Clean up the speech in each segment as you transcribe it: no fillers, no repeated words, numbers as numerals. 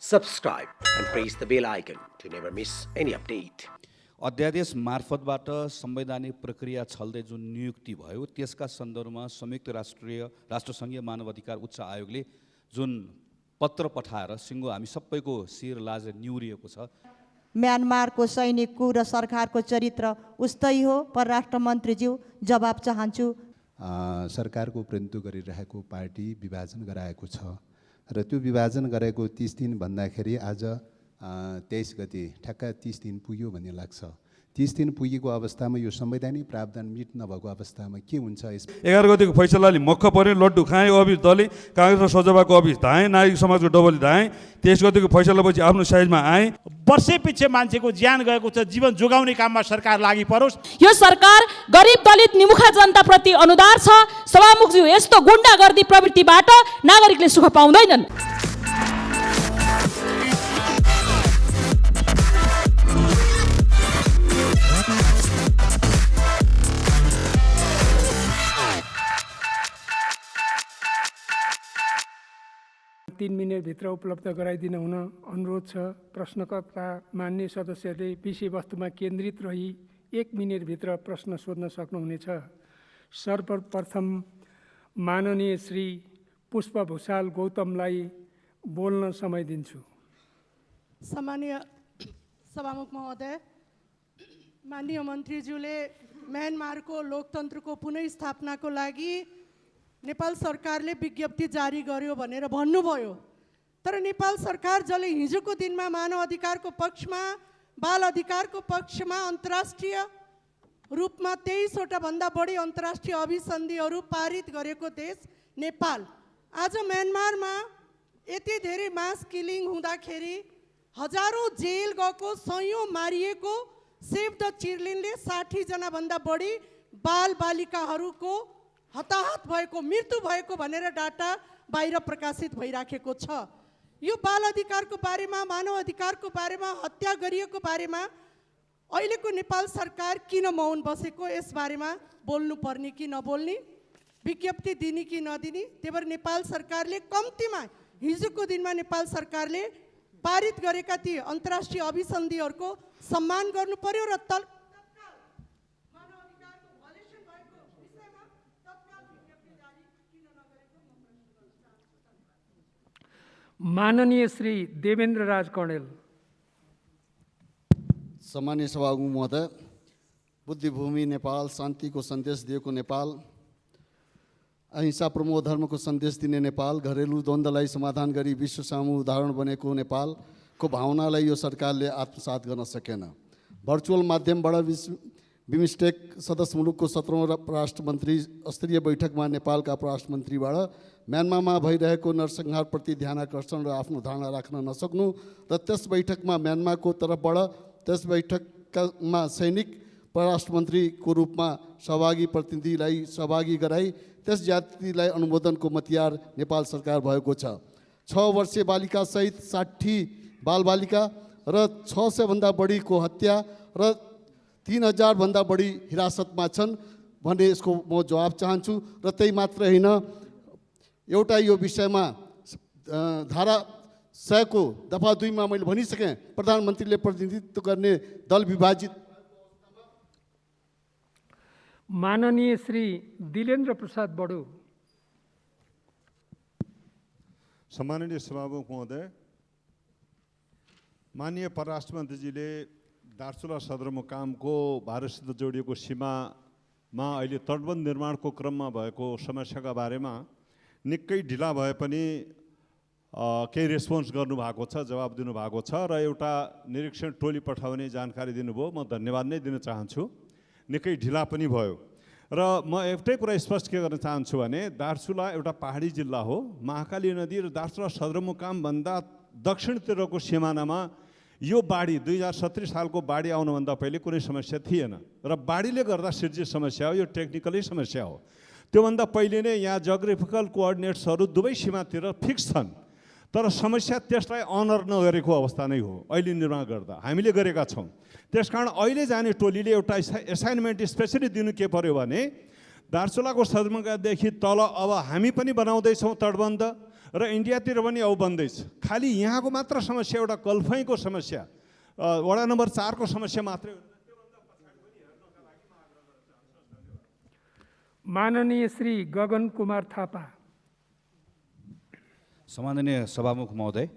subscribe and press the bell icon to never miss any update. अध्यादेश मार्फतबाट संवैधानिक प्रक्रिया छल्दै जुन नियुक्ति भयो त्यसका सन्दर्भमा संयुक्त राष्ट्रसङ्घीय मानवाधिकार उच्च आयोगले जुन पत्र पठाएर सिङ्गो हामी सबैको शिर लाज निहुरिएको छ। म्यानमारको सैनिकको र सरकारको चरित्र उस्तै हो। परराष्ट्र मन्त्रीज्यू जवाब चाहन्छु। सरकारको प्रतिनिधित्व गरिरहेको पार्टी विभाजन गराएको छ र त्यो विभाजन गरेको 30 दिन भन्दाखेरि आज 23 गते ठ्याक्क 30 दिन पुग्यो भन्ने लाग्छ। 30 दिन पुगेको अवस्थामा यो संवैधानिक प्रावधान मिट नभएको अवस्थामा के हुन्छ? 11 गतेको फैसलाले मक्ख पर्यो, लड्डु खाएँ, अफिस दले काङ्ग्रेस र सजबाको अफिस धाएँ, नागरिक समाजको डबली धाएँ। 23 गतेको फैसलापछि आफ्नो साइजमा आएँ। वर्षै पछि मान्छेको ज्यान गएको छ, जीवन जोगाउने काममा सरकार लागि परोस्। यो सरकार गरिब दलित निमुखा जनताप्रति अनुदार छ। सभामुखज्यू, यस्तो गुण्डागर्दी प्रवृत्तिबाट नागरिकले सुख पाउँदैनन्। तीन मिनटभित्र उपलब्ध गराइदिन हुन अनुरोध छ। प्रश्नकर्ता मान्य सदस्यले विषयवस्तुमा केन्द्रित रही 1 मिनटभित्र प्रश्न सोध्न सक्नुहुनेछ। सर्वप्रथम माननीय श्री पुष्पभूषाल गौतमलाई बोल्न समय दिन्छु। सम्मानीय सभामुख महोदय, माननीय मन्त्रीज्यूले म्यानमारको लोकतन्त्रको पुनर्स्थापनाको लागि नेपाल सरकारले विज्ञप्ति जारी गर्यो भनेर भन्नुभयो। तर नेपाल सरकार जसले हिजोको दिनमा मानव अधिकारको पक्षमा, बाल अधिकारको पक्षमा अन्तर्राष्ट्रिय रूपमा 23वटा भन्दा बढी अन्तर्राष्ट्रिय अभिसन्धिहरू पारित गरेको देश नेपाल, आज म्यानमारमा यति धेरै मास किलिङ हुँदाखेरि हजारौँ जेल गएको, सयौँ मारिएको, सेभ द चिल्ड्रेनले 60 जना भन्दा बढी बाल बालिकाहरूको हताहत भएको, मृत्यु भएको भनेर डाटा बाहिर प्रकाशित भइराखेको छ। यो बाल अधिकारको बारेमा, मानव अधिकारको बारेमा, हत्या गरिएको बारेमा अहिलेको नेपाल सरकार किन मौन बसेको? यस बारेमा बोल्नु पर्ने कि नबोल्ने, विज्ञप्ति दिने कि नदिने? त्यही भएर नेपाल सरकारले कम्तीमा हिजोको दिनमा नेपाल सरकारले पारित गरेका ती अन्तर्राष्ट्रिय अभिसन्धिहरूको सम्मान गर्नु पर्यो र माननीय श्री देवेन्द्र राज कौडेल। सम्मानीय सभामुख महोदय, बुद्धिभूमि नेपाल, शान्तिको सन्देश दिएको नेपाल, अहिंसा प्रमोह धर्मको सन्देश दिने नेपाल, घरेलु द्वन्द्वलाई समाधान गरी विश्व सामु उदाहरण बनेको नेपालको भावनालाई यो सरकारले आत्मसात गर्न सकेन। भर्चुअल माध्यमबाट बिमस्टेक सदस्य मुलुकको 17औं परराष्ट्र मन्त्री स्तरीय बैठकमा नेपालका परराष्ट्र मन्त्रीबाट म्यानमारमा भइरहेको नरसंहारप्रति ध्यान आकर्षण र आफ्नो धारणा राख्न नसक्नु र त्यस बैठकमा म्यानमारको तर्फबाट त्यस बैठकमा सैनिक परराष्ट्र मन्त्रीको रूपमा सहभागी प्रतिनिधिलाई सहभागी गराई त्यस जातिलाई अनुमोदनको मतियार नेपाल सरकार भएको छ। 6 वर्षीय बालिका सहित 60 बालबालिका र 600 भन्दा बढीको हत्या र 3000 भन्दा बढी हिरासतमा छन् भन्ने यसको म जवाब चाहन्छु। र त्यही मात्र होइन, एउटा यो विषयमा धारा 100 को दफा 2 मा मैले भनिसकेँ, प्रधानमन्त्रीले प्रतिनिधित्व गर्ने दल विभाजित। माननीय श्री दिलेन्द्र प्रसाद बडु। सम्माननीय सभामुख महोदय, माननीय परराष्ट्र मन्त्रीजीले दार्चुला सदरमुकामको भारतसित जोडिएको सीमामा अहिले तटबन्ध निर्माणको क्रममा भएको समस्याका बारेमा निकै ढिला भए पनि केही रेस्पोन्स गर्नुभएको छ, जवाब दिनुभएको छ र एउटा निरीक्षण टोली पठाउने जानकारी दिनुभयो। म धन्यवाद नै दिन चाहन्छु। निकै ढिला पनि भयो र म एउटै कुरा स्पष्ट के गर्न चाहन्छु भने दार्चुला एउटा पहाडी जिल्ला हो। महाकाली नदी र दार्चुला सदरमुकामभन्दा दक्षिणतिरको सिमानामा यो बाढी 2070 सालको बाढी आउनुभन्दा पहिले कुनै समस्या थिएन र बाढीले गर्दा सिर्जित समस्या हो। यो टेक्निकली समस्या हो। त्योभन्दा पहिले नै यहाँ जियोग्राफिकल कोअर्डिनेट्सहरू दुवै सीमातिर फिक्स छन्, तर समस्या त्यसलाई अनर नगरेको अवस्था नै हो अहिले निर्माण गर्दा। हामीले गरेका छौँ। त्यसकारण अहिले जाने टोलीले एउटा एसाइनमेन्ट स्पेसली दिनु के पर्यो भने दार्चुलाको सदरमुकामदेखि तल अब हामी पनि बनाउँदैछौँ तटबन्ध र इन्डियातिर पनि औ बन्दैछ। खालि यहाँको मात्र समस्या एउटा कल्फैको समस्या, वडा नम्बर 4 को समस्या मात्रै हो। माननीय श्री गगन कुमार थापा। सम्माननीय सभामुख महोदय,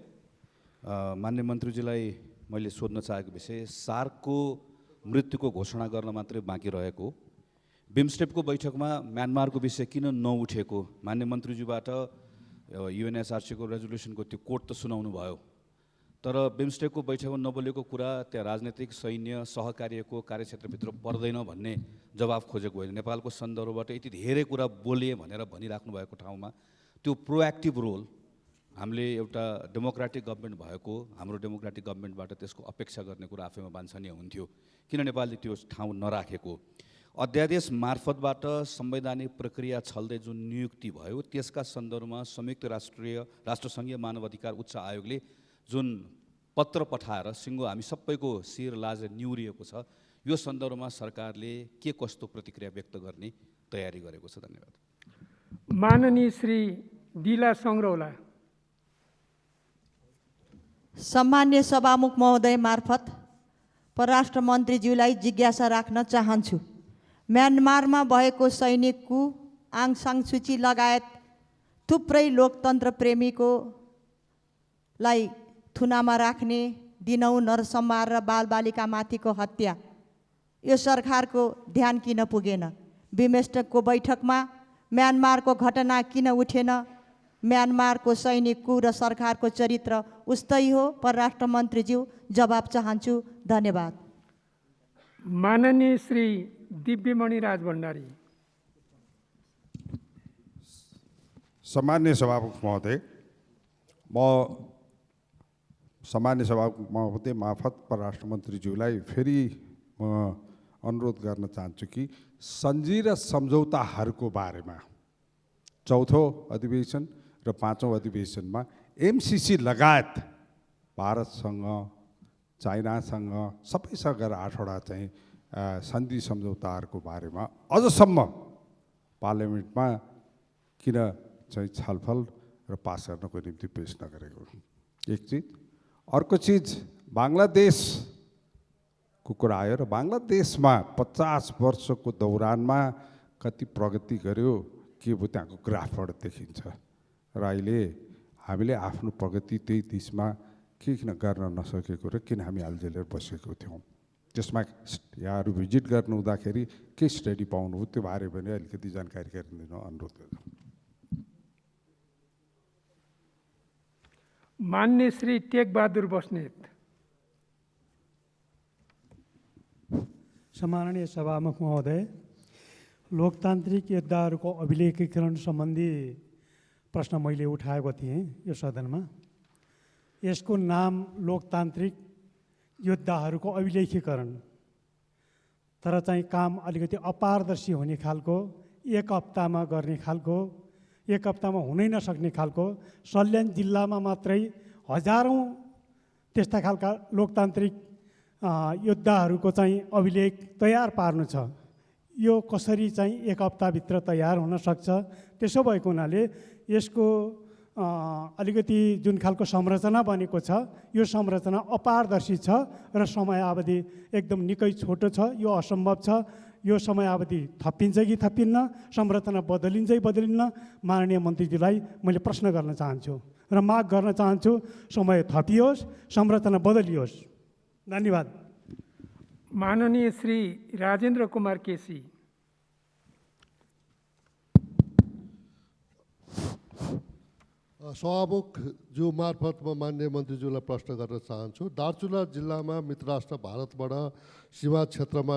माननीय मन्त्रीजीलाई मैले सोध्न चाहेको विषय सार्कको मृत्युको घोषणा गर्न मात्रै बाँकी रहेको, बिमस्टेकको बैठकमा म्यानमारको विषय किन नउठेको, माननीय मन्त्रीज्यूबाट युएनएचआरसीको रेजोल्युसनको त्यो कोट त सुनाउनु भयो, तर बिमस्टेकको बैठकमा नबोलेको कुरा त्यहाँ राजनैतिक सैन्य सहकार्यको कार्यक्षेत्रभित्र पर्दैन भन्ने जवाफ खोजेको होइन। नेपालको सन्दर्भबाट यति धेरै कुरा बोलिए भनेर भनिराख्नु भएको ठाउँमा त्यो प्रोएक्टिभ रोल हामीले एउटा डेमोक्रेटिक गभर्मेन्ट भएको हाम्रो डेमोक्रेटिक गभर्मेन्टबाट त्यसको अपेक्षा गर्ने कुरा आफैमा वाञ्छनीय हुन्थ्यो। किन नेपालले त्यो ठाउँ नराखेको? अध्यादेश मार्फतबाट संवैधानिक प्रक्रिया छल्दै जुन नियुक्ति भयो त्यसका सन्दर्भमा संयुक्त राष्ट्रसङ्घीय मानवाधिकार उच्च आयोगले जुन पत्र पठाएर सिङ्गो हामी सबैको शिर लाज निहुरिएको छ, यो सन्दर्भमा सरकारले के कस्तो प्रतिक्रिया व्यक्त गर्ने तयारी गरेको छ? धन्यवाद। माननीय श्री दिला सङ्ग्रौला। सम्मान्य सभामुख महोदय मार्फत परराष्ट्र मन्त्रीज्यूलाई जिज्ञासा राख्न चाहन्छु। म्यानमारमा भएको सैनिक कु, आङ सान सुची लगायत थुप्रै लोकतन्त्र प्रेमीकोलाई थुनामा राख्ने, दिनौँ नरसंहार र बालबालिकामाथिको हत्या, यो सरकारको ध्यान किन पुगेन? बिमस्टेकको बैठकमा म्यानमारको घटना किन उठेन? म्यानमारको सैनिक कु र सरकारको चरित्र उस्तै हो? परराष्ट्र मन्त्रीज्यू जवाब चाहन्छु। धन्यवाद। माननीय श्री दिव्यमणि राज भण्डारी। सम्मान्य सभामुख महोदय, म सामान्य सभामुख महोदय मार्फत परराष्ट्र मन्त्रीज्यूलाई फेरि म अनुरोध गर्न चाहन्छु कि सन्धि र सम्झौताहरूको बारेमा चौथो अधिवेशन र पाँचौँ अधिवेशनमा एमसिसी लगायत भारतसँग, चाइनासँग सबैसँग 8वटा चाहिँ सन्धि सम्झौताहरूको बारेमा अझसम्म पार्लियामेन्टमा किन चाहिँ छलफल र पास गर्नको निम्ति पेश नगरेको? एक चिज। अर्को चिज, बङ्गलादेशको कुरा आयो र बङ्गलादेशमा 50 वर्षको दौरानमा कति प्रगति गर्यो के भयो त्यहाँको ग्राफबाट देखिन्छ। र अहिले हामीले आफ्नो प्रगति त्यही दिशमा किन गर्न नसकेको र किन हामी अल्झेर बसेको थियौँ, त्यसमा यहाँहरू भिजिट गर्नु हुँदाखेरि के स्टडी पाउनु त्यो बारे पनि अलिकति जानकारी गरिदिनु अनुरोध गर्छु। मान्य श्री टेकबहादुर बस्नेत। सम्माननीय सभामुख महोदय, लोकतान्त्रिक योद्धाहरूको अभिलेखीकरण सम्बन्धी प्रश्न मैले उठाएको थिएँ यो सदनमा। यसको नाम लोकतान्त्रिक योद्धाहरूको अभिलेखीकरण, तर चाहिँ काम अलिकति अपारदर्शी हुने खालको, एक हप्तामा गर्ने खालको, एक हप्तामा हुनै नसक्ने खालको, सल्यान जिल्लामा मात्रै हजारौँ त्यस्ता खालका लोकतान्त्रिक योद्धाहरूको चाहिँ अभिलेख तयार पार्नु छ। यो कसरी चाहिँ एक हप्ताभित्र तयार हुन सक्छ? त्यसो भएको हुनाले यसको अलिकति जुन खालको संरचना बनेको छ यो संरचना अपारदर्शी छ र समयावधि एकदम निकै छोटो छ। यो असम्भव छ। यो समयावधि थपिन्छ कि थपिन्न, संरचना बदलिन्छ कि बदलिन्न, माननीय मन्त्रीज्यूलाई मैले प्रश्न गर्न चाहन्छु र माग गर्न चाहन्छु समय थपियोस्, संरचना बदलियोस्। धन्यवाद। माननीय श्री राजेन्द्र कुमार केसी। सभामुखज्यू मार्फत म माननीय मन्त्रीज्यूलाई प्रश्न गर्न चाहन्छु। दार्चुला जिल्लामा मित्र राष्ट्र भारतबाट सीमा क्षेत्रमा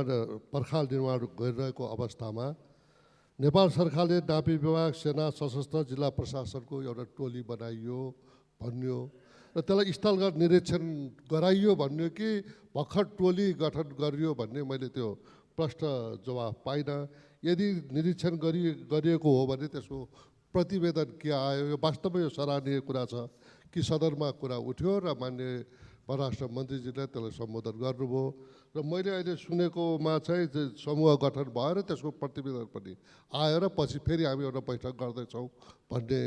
पर्खाल निर्माण गरिरहेको अवस्थामा नेपाल सरकारले नापी विभाग, सेना, सशस्त्र, जिल्ला प्रशासनको एउटा टोली बनाइयो भन्यो र त्यसलाई स्थलगत निरीक्षण गराइयो भन्यो कि भर्खर टोली गठन गरियो भन्ने मैले त्यो प्रश्न जवाफ पाइनँ। यदि निरीक्षण गरिएको हो भने त्यसको प्रतिवेदन के आयो? यो वास्तवमै यो सराहनीय कुरा छ कि सदनमा कुरा उठ्यो र मान्य परराष्ट्र मन्त्रीजीले त्यसलाई सम्बोधन गर्नुभयो र मैले अहिले सुनेकोमा चाहिँ समूह गठन भयो र त्यसको प्रतिवेदन पनि आयो र पछि फेरि हामी एउटा बैठक गर्दैछौँ भन्ने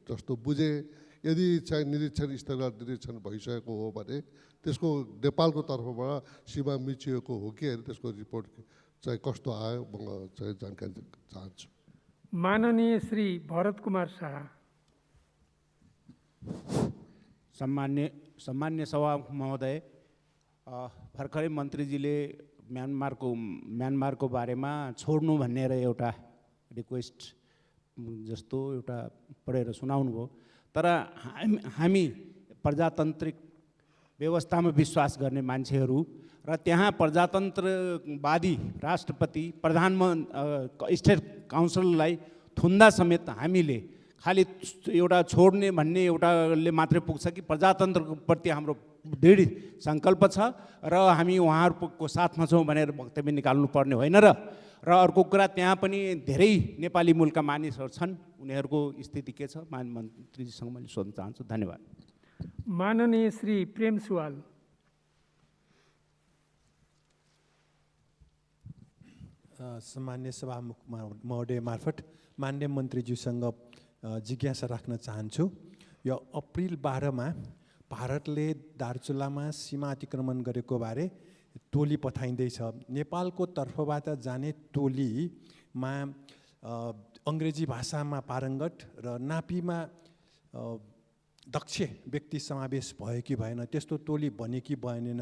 जस्तो बुझेँ। यदि चाहिँ निरीक्षण स्तरमा निरीक्षण भइसकेको हो भने त्यसको नेपालको तर्फबाट सीमा मिचिएको हो कि होइन त्यसको रिपोर्ट चाहिँ कस्तो आयो म चाहिँ जानकारी चाहन्छु। माननीय श्री भरत कुमार शाह। सम्मान्य सभामुख महोदय, भर्खरै मन्त्रीजीले म्यानमारको बारेमा छोड्नु भनेर एउटा रिक्वेस्ट जस्तो एउटा पढेर सुनाउनु भयो। तर हामी प्रजातान्त्रिक व्यवस्थामा विश्वास गर्ने मान्छेहरू र त्यहाँ प्रजातन्त्रवादी राष्ट्रपति प्रधानमन्त्री स्टेट काउन्सिललाई थुन्दा समेत हामीले खालि एउटा छोड्ने भन्ने एउटाले मात्रै पुग्छ कि प्रजातन्त्रको प्रति हाम्रो दृढ सङ्कल्प छ र हामी उहाँहरूको साथमा छौँ भनेर वक्तव्य निकाल्नु पर्ने होइन। र अर्को कुरा त्यहाँ पनि धेरै नेपाली मूलका मानिसहरू छन्, उनीहरूको स्थिति के छ मन्त्रीजीसँग मैले सोध्न चाहन्छु। धन्यवाद। माननीय श्री प्रेम सुवाल। सम्मान्य सभामुख महोदय मार्फत मान्य मन्त्रीज्यूसँग जिज्ञासा राख्न चाहन्छु। यो अप्रिल 12 भारतले दार्चुलामा सीमा अतिक्रमण गरेको बारे टोली पठाइँदैछ। नेपालको तर्फबाट जाने टोलीमा अङ्ग्रेजी भाषामा पारङ्गत र नापीमा दक्ष व्यक्ति समावेश भयो कि भएन, त्यस्तो टोली बन्यो कि बनेन।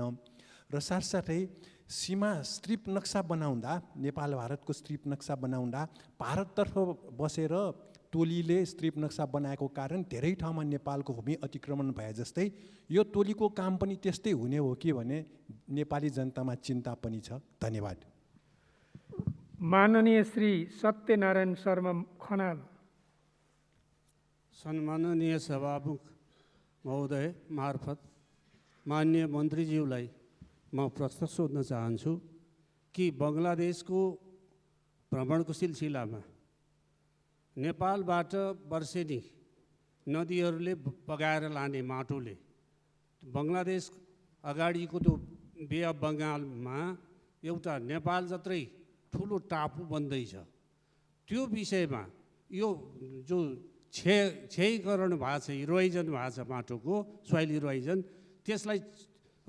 र साथसाथै सीमा स्ट्रिप नक्सा बनाउँदा, नेपाल भारतको स्ट्रिप नक्सा बनाउँदा भारततर्फ बसेर टोलीले स्ट्रिप नक्सा बनाएको कारण धेरै ठाउँमा नेपालको भूमि अतिक्रमण भए जस्तै यो टोलीको काम पनि त्यस्तै हुने हो कि भने नेपाली जनतामा चिन्ता पनि छ। धन्यवाद। माननीय श्री सत्यनारायण शर्मा खनाल। सम्माननीय सभामुख महोदय मार्फत मान्य मन्त्रीज्यूलाई म प्रश्न सोध्न चाहन्छु कि बङ्गलादेशको भ्रमणको सिलसिलामा नेपालबाट वर्षेनी नदीहरूले बगाएर लाने माटोले बङ्गलादेश अगाडिको त्यो बे अफ बङ्गालमा एउटा नेपाल जत्रै ठुलो टापु बन्दैछ। त्यो विषयमा यो जो क्षयीकरण भएको छ, इरोइजन भएको छ माटोको, सोइल इरोइजन, त्यसलाई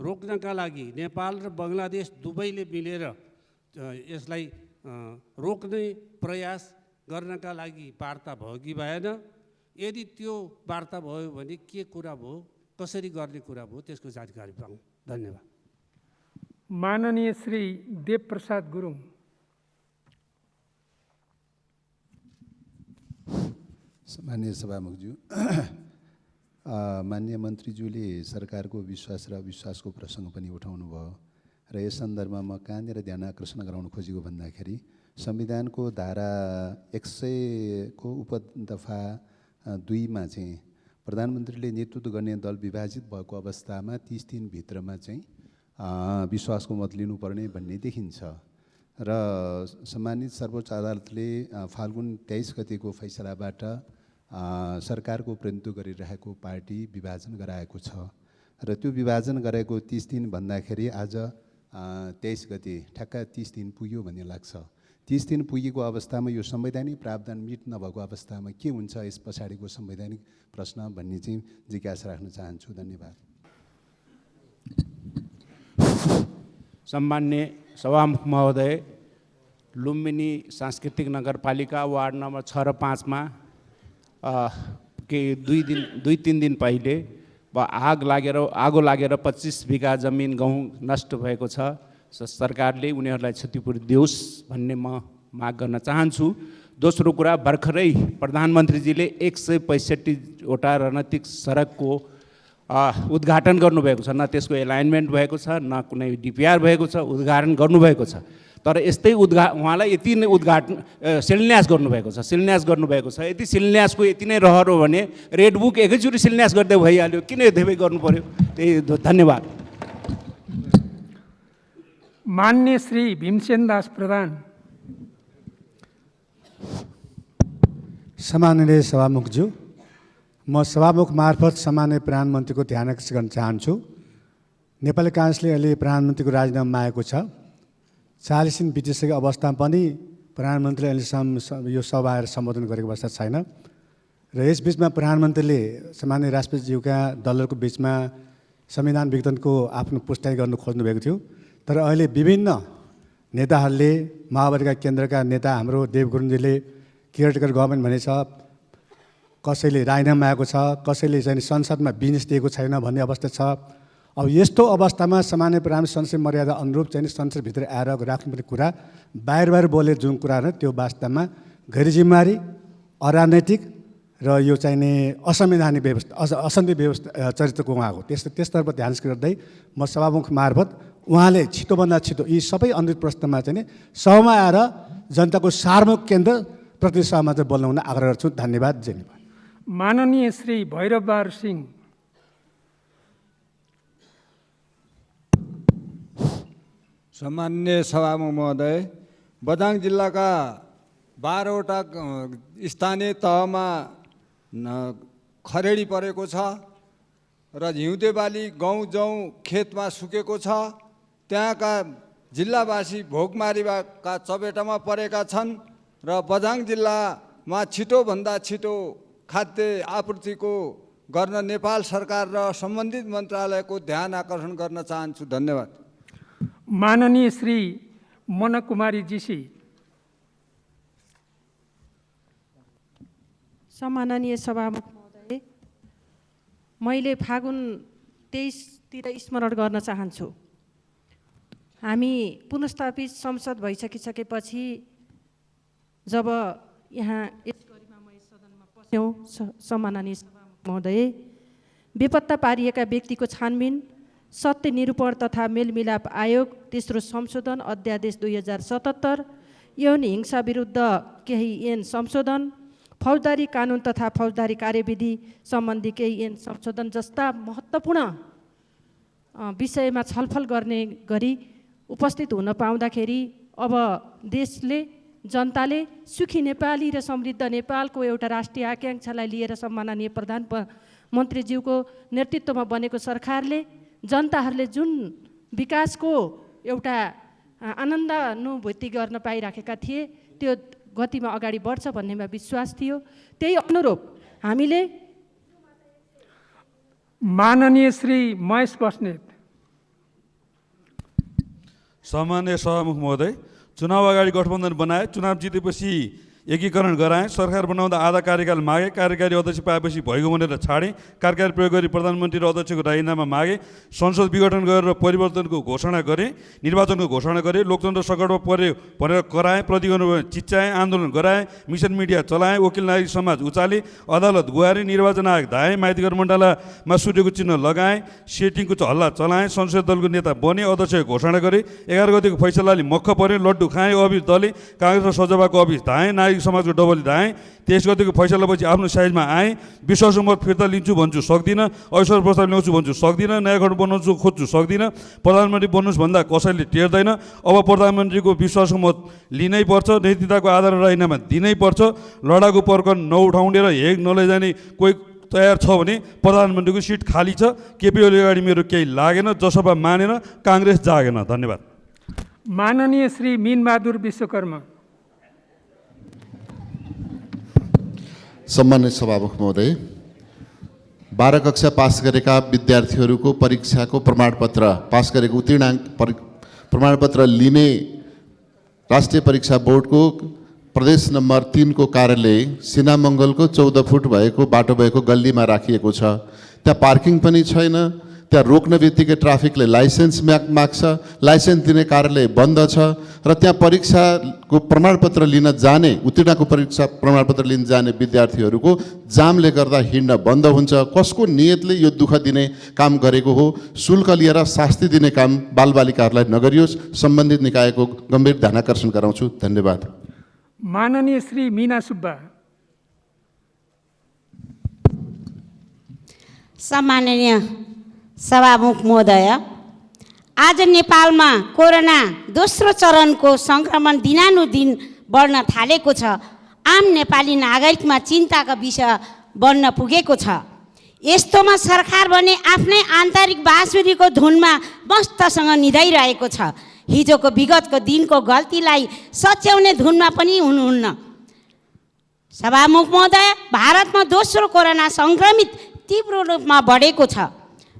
रोक्नका लागि नेपाल र बङ्गलादेश दुवैले मिलेर यसलाई रोक्ने प्रयास गर्नका लागि वार्ता भयो कि भएन? यदि त्यो वार्ता भयो भने के कुरा भयो, कसरी गर्ने कुरा भयो, त्यसको जानकारी पाऊँ। धन्यवाद। माननीय श्री देव प्रसाद गुरुङ। सम्मान्य सभामुखज्यू, मान्य मन्त्रीज्यूले सरकारको विश्वास र विश्वासको प्रसङ्ग पनि उठाउनु भयो र यस सन्दर्भमा म कहाँनिर ध्यान आकर्षण गराउन खोजेको भन्दाखेरि संविधानको धारा 100 को उपदफा 2 मा चाहिँ प्रधानमन्त्रीले नेतृत्व गर्ने दल विभाजित भएको अवस्थामा 30 दिनभित्रमा चाहिँ विश्वासको मत लिनुपर्ने भन्ने देखिन्छ र सम्मानित सर्वोच्च अदालतले फाल्गुन 23 गतेको फैसलाबाट सरकारको प्रतिनिधित्व गरिरहेको पार्टी विभाजन गराएको छ र त्यो विभाजन गरेको 30 दिन भन्दाखेरि आज 23 गते ठ्याक्क 30 दिन पुग्यो भन्ने लाग्छ। 30 दिन पुगेको अवस्थामा यो संवैधानिक प्रावधान मिट नभएको अवस्थामा के हुन्छ यस पछाडिको संवैधानिक प्रश्न भन्ने चाहिँ जिज्ञासा राख्न चाहन्छु। धन्यवाद। सम्मान्य सभामुख महोदय, लुम्बिनी सांस्कृतिक नगरपालिका वार्ड नम्बर 6 र 5 मा के 2-3 दिन पहिले आगो लागेर 25 बिघा जमिन गहुँ नष्ट भएको छ। सरकारले उनीहरूलाई क्षतिपूर्ति दियोस् भन्ने म माग गर्न चाहन्छु। दोस्रो कुरा, भर्खरै प्रधानमन्त्रीजीले 165 वटा रणनीतिक सडकको उद्घाटन गर्नुभएको छ। न त्यसको एलाइनमेन्ट भएको छ, न कुनै डिपिआर भएको छ, उद्घाटन गर्नुभएको छ। तर यस्तै उहाँलाई यति नै शिलान्यास गर्नुभएको छ। यदि शिलान्यासको यति नै रहर हो भने रेड बुक एकैचोटि शिलान्यास गर्दै भइहाल्यो, किन धेरै गर्नु पर्यो? त्यही। धन्यवाद। मान्य श्री भीमसेन दास प्रधान। सम्माननीय सभामुखज्यू, म सभामुख मार्फत सम्माननीय प्रधानमन्त्रीको ध्यान आकर्षित गर्न चाहन्छु। नेपाली काङ्ग्रेसले अहिले प्रधानमन्त्रीको राजीनामा मागेको छ। 40 दिन बितिसकेको अवस्थामा पनि प्रधानमन्त्रीले अहिलेसम्म यो सभा आएर सम्बोधन गरेको अवस्था छैन। र यस बिचमा प्रधानमन्त्रीले सामान्य राष्ट्रपतिज्यूका दलहरूको बिचमा संविधान विघटनको आफ्नो पुष्टाइ गर्नु खोज्नुभएको थियो। तर अहिले विभिन्न नेताहरूले, माओवादीका केन्द्रका नेता हाम्रो देव गुरुङजीले केयरटेकर गभर्मेन्ट भनेछ, कसैले राजीनामा आएको छ, कसैले चाहिँ संसदमा बिन्स दिएको छैन भन्ने अवस्था छ। अब यस्तो अवस्थामा सामान्य प्रधानमन्त्री संसदीय मर्यादा अनुरूप चाहिँ संसदभित्र आएर राख्नुपर्ने कुरा बाहिर बोले जुन कुरा हो त्यो वास्तवमा गैरजिम्मेवारी, अराजनैतिक र यो चाहिँ नि असंवैधानिक व्यवस्था, असंवैधानिक व्यवस्था चरित्रको उहाँ हो। त्यसतर्फ ध्यान गर्दै म सभामुख मार्फत उहाँले छिटोभन्दा छिटो यी सबै अनुरोध प्रश्नमा चाहिँ सभामा आएर जनताको सार्वजनिक केन्द्र प्रतिनिधि सभामा चाहिँ बोल्न हुन आग्रह गर्छु। धन्यवाद। धन्यवाद। माननीय श्री भैरवबहादुर सिंह। सम्मान्य सभामुख महोदय, बझाङ जिल्लाका 12वटा स्थानीय तहमा खरेडी परेको छ र हिउँदे बाली गहुँ जौँ खेतमा सुकेको छ। त्यहाँका जिल्लावासी भोकमारीका चपेटामा परेका छन् र बझाङ जिल्लामा छिटोभन्दा छिटो खाद्य आपूर्तिको गर्न नेपाल सरकार र सम्बन्धित मन्त्रालयको ध्यान आकर्षण गर्न चाहन्छु। धन्यवाद। माननीय श्री मनकुमारी जीसी। सम्माननीय सभामुख महोदय, मैले फागुन 23तिर स्मरण गर्न चाहन्छु। हामी पुनस्थापित संसद भइसकिसकेपछि जब यहाँ यस गरिमामय सदनमा पस्यौँ, सम्माननीय सभामुख महोदय, बेपत्ता पारिएका व्यक्तिको छानबिन, सत्य निरूपण तथा मेलमिलाप आयोग, तेस्रो संशोधन अध्यादेश 2077, यौन हिंसा विरुद्ध केही ऐन संशोधन, फौजदारी कानुन तथा फौजदारी कार्यविधि सम्बन्धी केही ऐन संशोधन जस्ता महत्त्वपूर्ण विषयमा छलफल गर्ने गरी उपस्थित हुन पाउँदाखेरि अब देशले, जनताले सुखी नेपाली र समृद्ध नेपालको एउटा राष्ट्रिय आकाङ्क्षालाई लिएर सम्माननीय प्रधानमन्त्रीज्यूको नेतृत्वमा बनेको सरकारले जनताहरूले जुन विकासको एउटा आनन्दानुभूति गर्न पाइराखेका थिए त्यो गतिमा अगाडि बढ्छ भन्नेमा विश्वास थियो। त्यही अनुरूप हामीले माननीय श्री महेश बस्नेत। सामान्य सभामुख महोदय, चुनाव अगाडि गठबन्धन बनाए, चुनाव जितेपछि एकीकरण गराएँ, सरकार बनाउँदा आधा कार्यकाल मागे, कार्यकारी अध्यक्ष पाएपछि भइगयो भनेर छाडेँ, कार्यकारी प्रयोग गरी प्रधानमन्त्री र अध्यक्षको राजीनामा मागे, संसद विघटन गरेर परिवर्तनको घोषणा गरेँ, निर्वाचनको घोषणा गरेँ, लोकतन्त्र सङ्कटमा पर्यो भनेर कराएँ, प्रतिगमन चिच्चाएँ, आन्दोलन गराएँ, मिसन मिडिया चलाएँ, वकिल नागरिक समाज उचालेँ, अदालत गुहारेँ, निर्वाचन आयोग धाएँ, माइतीघर मण्डलामा सूर्यको चिन्ह लगाएँ, सेटिङको हल्ला चलाएँ, संसदीय दलको नेता बने, अध्यक्ष घोषणा गरेँ, 11 गतिको फैसलाले मक्ख परेँ, लड्डु खाएँ, अभिर दले, काङ्ग्रेस र सजपाको अभिस धाएँ, नागरिक समाजको डबली धाएँ, 23 गतिको फैसलापछि आफ्नो साइजमा आएँ, विश्वासको मत फिर्ता लिन्छु भन्छु सक्दिनँ, अविश्वास प्रस्ताव ल्याउँछु भन्छु सक्दिनँ, नयाँ गठबन्धन बनाउँछु खोज्छु सक्दिनँ, प्रधानमन्त्री बन्नुहोस् भन्दा कसैले टेर्दैन, अब प्रधानमन्त्रीको विश्वासको मत लिनै पर्छ, नैतिकताको आधारमा राजीनामा दिनै पर्छ, लडाकु पर्कन नउठाउने र हेग नलैजाने कोही तयार छ भने प्रधानमन्त्रीको सिट खाली छ। केपी ओली अगाडि मेरो केही लागेन, जसपा मानेन, काङ्ग्रेस जागेन। धन्यवाद। माननीय श्री मीनबहादुर विश्वकर्मा। सम्मानित सभामुख महोदय, 12 कक्षा पास गरेका विद्यार्थीहरूको परीक्षाको प्रमाणपत्र पास गरेको उत्तीर्णाङ्क प्रमाणपत्र लिने राष्ट्रिय परीक्षा बोर्डको प्रदेश नम्बर 3 को कार्यालय सिनामङ्गलको 14 फुट भएको बाटो भएको गल्लीमा राखिएको छ। त्यहाँ पार्किङ पनि छैन, त्यहाँ रोक्न बित्तिकै ट्राफिकले लाइसेन्स माग्छ, लाइसेन्स दिने कार्यालय बन्द छ र त्यहाँ परीक्षाको प्रमाणपत्र लिन जाने, उत्तीर्णको परीक्षा प्रमाणपत्र लिन जाने विद्यार्थीहरूको जामले गर्दा हिँड्न बन्द हुन्छ। कसको नियतले यो दुःख दिने काम गरेको हो? शुल्क लिएर शास्ति दिने काम बालबालिकाहरूलाई नगरियोस्। सम्बन्धित निकायको गम्भीर ध्यानाकर्षण गराउँछु। धन्यवाद। माननीय श्री मीना सुब्बा। सम्माननीय सभामुख महोदय, आज नेपालमा कोरोना दोस्रो चरणको सङ्क्रमण दिनानुदिन बढ्न थालेको छ। आम नेपाली नागरिकमा चिन्ताका विषय बन्न पुगेको छ। यस्तोमा सरकार भने आफ्नै आन्तरिक बाँसुरीको धुनमा मस्तसँग निधाइरहेको छ। हिजोको विगतको दिनको गल्तीलाई सच्याउने धुनमा पनि हुनुहुन्न। सभामुख महोदय, भारतमा दोस्रो कोरोना सङ्क्रमित तीव्र रूपमा बढेको छ।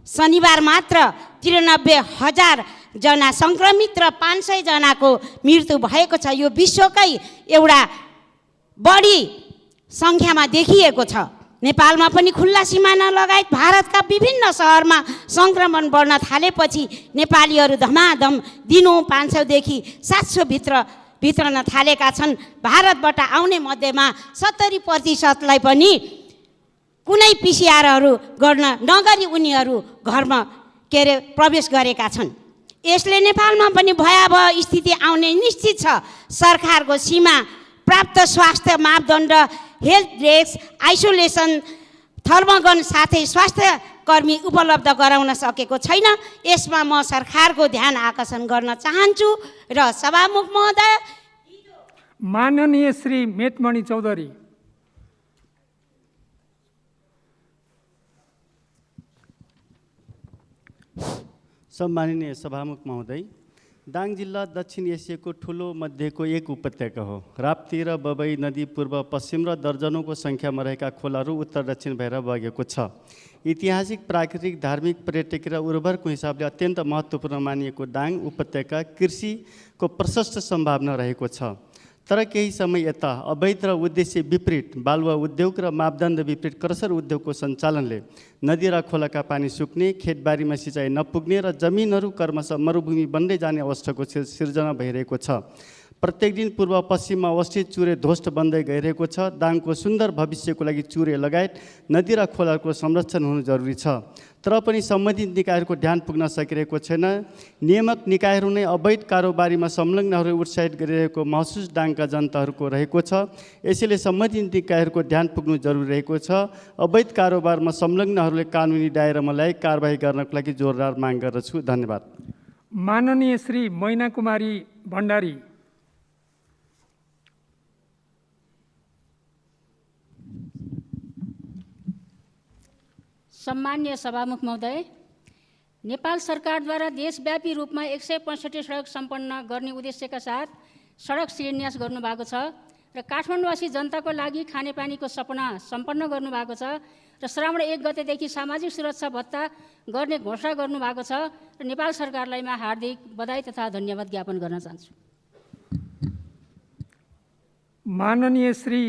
शनिबार मात्र 93,000 जना सङ्क्रमित र 500 जनाको मृत्यु भएको छ। यो विश्वकै एउटा बढी सङ्ख्यामा देखिएको छ। नेपालमा पनि खुल्ला सिमाना लगायत भारतका विभिन्न सहरमा सङ्क्रमण बढ्न थालेपछि नेपालीहरू धमाधम दिनौँ 500 देखि 700 भित्रन थालेका छन्। भारतबाट आउने मध्येमा 70% पनि कुनै पिसिआरहरू गर्न नगरी उनीहरू घरमा प्रवेश गरेका छन्। यसले नेपालमा पनि भयावह स्थिति आउने निश्चित छ। सरकारको सीमा प्राप्त स्वास्थ्य मापदण्ड, हेल्थ डेस्क, आइसोलेसन, थर्मोगन साथै स्वास्थ्य कर्मी उपलब्ध गराउन सकेको छैन। यसमा म सरकारको ध्यान आकर्षण गर्न चाहन्छु र सभामुख महोदय, माननीय श्री मेटमणि चौधरी। सम्माननीय सभामुख महोदय, दाङ जिल्ला दक्षिण एसियाको ठुलो मध्येको एक उपत्यका हो। राप्ती र बबई नदी पूर्व पश्चिम र दर्जनौँको सङ्ख्यामा रहेका खोलाहरू उत्तर दक्षिण भएर बगेको छ। ऐतिहासिक, प्राकृतिक, धार्मिक, पर्यटकीय र उर्वरको हिसाबले अत्यन्त महत्त्वपूर्ण मानिएको दाङ उपत्यका कृषिको प्रशस्त सम्भावना रहेको छ। तर केही समय यता अवैध र उद्देश्य विपरीत बालुवा उद्योग र मापदण्ड विपरीत क्रसर उद्योगको सञ्चालनले नदी र खोलाका पानी सुक्ने, खेतबारीमा सिँचाइ नपुग्ने र जमिनहरू क्रमशः मरुभूमि बन्दै जाने अवस्थाको सिर्जना भइरहेको छ। प्रत्येक दिन पूर्व पश्चिममा अवस्थित चुरे ध्वस्त बन्दै गइरहेको छ। दाङको सुन्दर भविष्यको लागि चुरे लगायत नदी र खोलाको संरक्षण हुनु जरुरी छ। तर पनि सम्बन्धित निकायहरूको ध्यान पुग्न सकिरहेको छैन। नियामक निकायहरू नै अवैध कारोबारीमा संलग्नहरू उत्साहित गरिरहेको महसुस दाङका जनताहरूको रहेको छ। यसैले सम्बन्धित निकायहरूको ध्यान पुग्नु जरुरी रहेको छ। अवैध कारोबारमा संलग्नहरूले कानुनी दायरामा ल्याई कारबाही गर्नको लागि जोरदार माग गर्दछु। धन्यवाद। माननीय श्री मैना कुमारी भण्डारी। सम्मान्य सभामुख महोदय, नेपाल सरकारद्वारा देशव्यापी रूपमा 165 सडक सम्पन्न गर्ने उद्देश्यका साथ सडक शिलान्यास गर्नुभएको छ र काठमाडौँवासी जनताको लागि खानेपानीको सपना सम्पन्न गर्नुभएको छ र श्रावण 1 गतेदेखि सामाजिक सुरक्षा भत्ता गर्ने घोषणा गर्नुभएको छ र नेपाल सरकारलाई म हार्दिक बधाई तथा धन्यवाद ज्ञापन गर्न चाहन्छु। माननीय श्री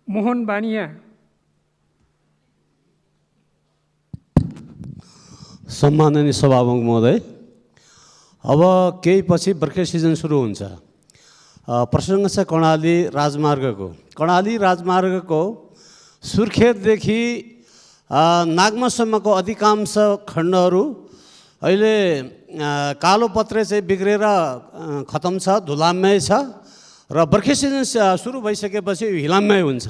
मोहन बानिया। सम्माननीय सभामुख महोदय, अब केही पछि बर्खे सिजन सुरु हुन्छ। प्रसङ्ग छ कर्णाली राजमार्गको सुर्खेतदेखि नागमासम्मको अधिकांश खण्डहरू अहिले कालोपत्रे चाहिँ बिग्रेर खतम छ, धुलामय छ र बर्खे सिजन सुरु भइसकेपछि हिलामय हुन्छ।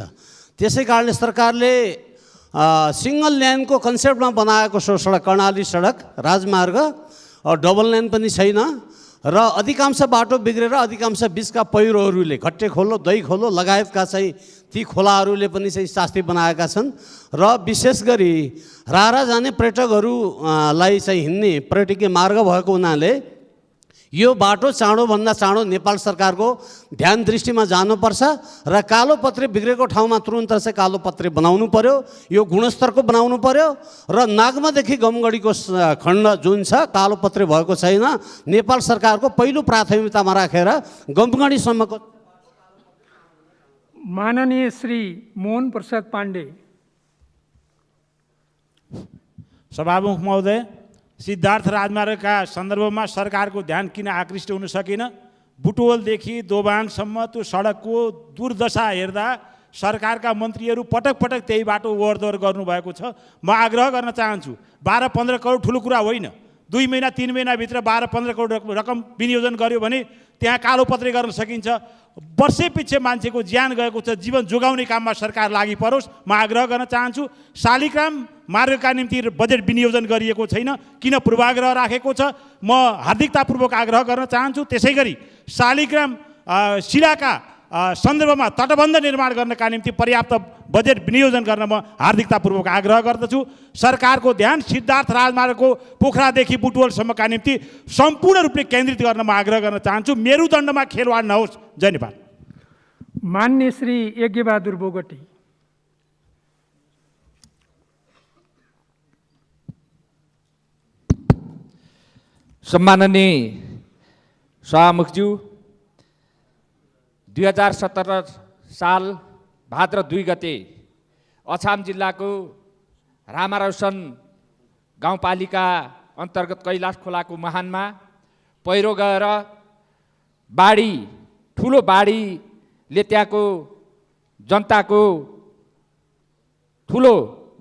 त्यसै कारणले सरकारले सिङ्गल लेनको कन्सेप्टमा बनाएको सडक कर्णाली सडक राजमार्ग डबल लेन पनि छैन र अधिकांश बाटो बिग्रेर अधिकांश बिचका पहिरोहरूले घट्टे खोलो, दही खोलो लगायतका चाहिँ ती खोलाहरूले पनि चाहिँ शास्ति बनाएका छन् र विशेष गरी रारा जाने पर्यटकहरूलाई चाहिँ हिँड्ने पर्यटकीय मार्ग भएको हुनाले यो बाटो चाँडोभन्दा चाँडो नेपाल सरकारको ध्यान दृष्टिमा जानुपर्छ र कालोपत्रे बिग्रेको ठाउँमा तुरुन्त चाहिँ कालोपत्रे बनाउनु पर्यो। यो गुणस्तरको बनाउनु पर्यो र नागमादेखि गमगढीको खण्ड जुन छ कालोपत्रे भएको छैन, नेपाल सरकारको पहिलो प्राथमिकतामा राखेर गमगढीसम्मको। माननीय श्री मोहन प्रसाद पाण्डे। सभामुख महोदय, सिद्धार्थ राजमार्गका सन्दर्भमा सरकारको ध्यान किन आकृष्ट हुन सकेन? बुटवलदेखि दोबाङसम्म त्यो सडकको दुर्दशा हेर्दा सरकारका मन्त्रीहरू पटक पटक त्यही बाटो ओहोरदोहोर गर्नुभएको छ। म आग्रह गर्न चाहन्छु, 12-15 करोड ठुलो कुरा होइन। 2 महिना 3 महिनाभित्र 12-15 करोड रकम विनियोजन गर्यो भने त्यहाँ कालोपत्रे गर्न सकिन्छ। वर्षै पछि मान्छेको ज्यान गएको छ, जीवन जोगाउने काममा सरकार लागि परोस्। म आग्रह गर्न चाहन्छु, शालिग्राम मार्गका निम्ति बजेट विनियोजन गरिएको छैन, किन पूर्वाग्रह राखेको छ? म हार्दिकतापूर्वक आग्रह गर्न चाहन्छु। त्यसै गरी शालिग्राम शिलाका सन्दर्भमा तटबन्ध निर्माण गर्नका निम्ति पर्याप्त बजेट विनियोजन गर्न म हार्दिकतापूर्वक आग्रह गर्दछु। सरकारको ध्यान सिद्धार्थ राजमार्गको पोखरादेखि बुटवलसम्मका निम्ति सम्पूर्ण रूपले केन्द्रित गर्न म आग्रह गर्न चाहन्छु। मेरुदण्डमा खेलवाड नहोस्। धन्यवाद। मान्य श्री यज्ञबहादुर बोगटी। सम्माननीय सभामुखज्यू, 2017 साल भाद्र 2 गते अछाम जिल्लाको रामारौसन गाउँपालिका अन्तर्गत कैलाश खोलाको मुहानमा पहिरो गएर ठुलो बाढीले त्यहाँको जनताको ठुलो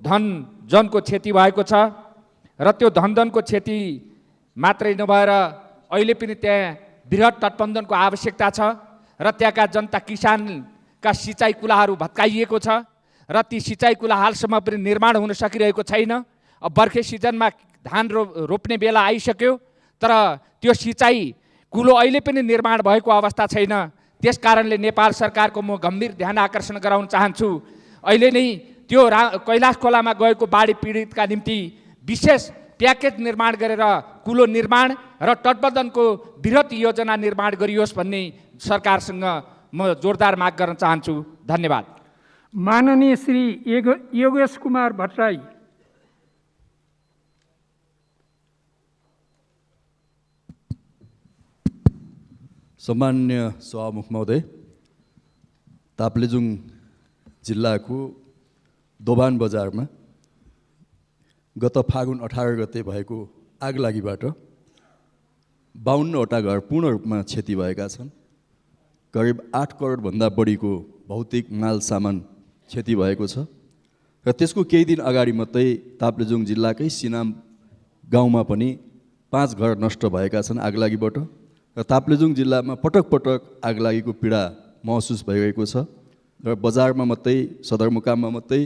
धनको क्षति भएको छ र त्यो धनको क्षति मात्रै नभएर अहिले पनि त्यहाँ बृहत तटबन्धनको आवश्यकता छ र त्यहाँका जनता किसानका सिँचाइ कुलाहरू भत्काइएको छ र ती सिँचाइ कुला हालसम्म पनि निर्माण हुन सकिरहेको छैन। अब बर्खे सिजनमा धान रोप्ने बेला आइसक्यो तर त्यो सिँचाइ कुलो अहिले पनि निर्माण भएको अवस्था छैन। त्यस कारणले नेपाल सरकारको म गम्भीर ध्यान आकर्षण गराउन चाहन्छु। अहिले नै त्यो कैलाश खोलामा गएको बाढी पीडितका निम्ति विशेष प्याकेज निर्माण गरेर कुलो निर्माण र तटबन्धनको बृहत योजना निर्माण गरियोस् भन्ने सरकारसँग म जोरदार माग गर्न चाहन्छु। धन्यवाद। माननीय श्री योगेश कुमार भट्टराई। सम्मान्य सभामुख महोदय, ताप्लेजुङ जिल्लाको दोभान बजारमा गत फागुन 18 गते भएको आगलागीबाट 52वटा घर पूर्ण रूपमा क्षति भएका छन्। करिब 8 करोडभन्दा बढीको भौतिक माल सामान क्षति भएको छ र त्यसको केही दिन अगाडि मात्रै ताप्लेजुङ जिल्लाकै सिनाम गाउँमा पनि 5 घर नष्ट भएका छन् आगलागीबाट र ताप्लेजुङ जिल्लामा पटक पटक आगलागीको पीडा महसुस भइरहेको छ र बजारमा मात्रै सदरमुकाममा मात्रै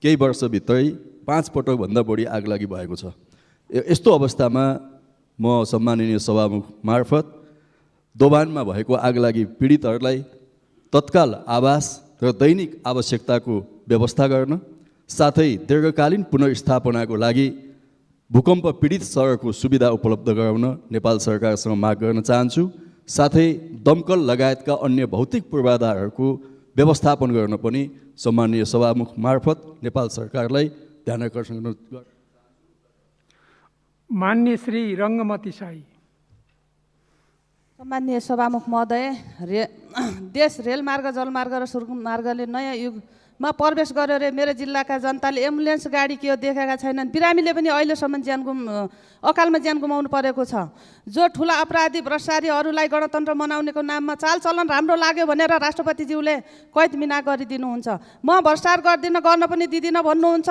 केही वर्षभित्रै 5 पटकभन्दा बढी आगलागी भएको छ। यस्तो अवस्थामा म सम्माननीय सभामुख मार्फत दोभानमा भएको आगलागी पीडितहरूलाई तत्काल आवास र दैनिक आवश्यकताको व्यवस्था गर्न साथै दीर्घकालीन पुनर्स्थापनाको लागि भूकम्प पीडित सडकको सुविधा उपलब्ध गराउन नेपाल सरकारसँग माग गर्न चाहन्छु। साथै दमकल लगायतका अन्य भौतिक पूर्वाधारहरूको व्यवस्थापन गर्न पनि सम्माननीय सभामुख मार्फत नेपाल सरकारलाई ध्यान आकर्षण गर्न। मान्य श्री रङ्गमती साई। सम्माननीय सभामुख महोदय, देश रेलमार्ग जलमार्ग र सुरमार्गले नयाँ युगमा प्रवेश गर्यो रे मेरो जिल्लाका जनताले एम्बुलेन्स गाडी के हो देखेका छैनन्। बिरामीले पनि अहिलेसम्म अकालमा ज्यान गुमाउनु परेको छ। जो ठुला अपराधी भ्रष्टाचारीहरूलाई गणतन्त्र मनाउनेको नाममा चालचलन राम्रो लाग्यो भनेर राष्ट्रपतिज्यूले कैद मिना गरिदिनुहुन्छ। म भ्रष्टाचार गर्दिनँ, गर्न पनि दिदिनँ भन्नुहुन्छ।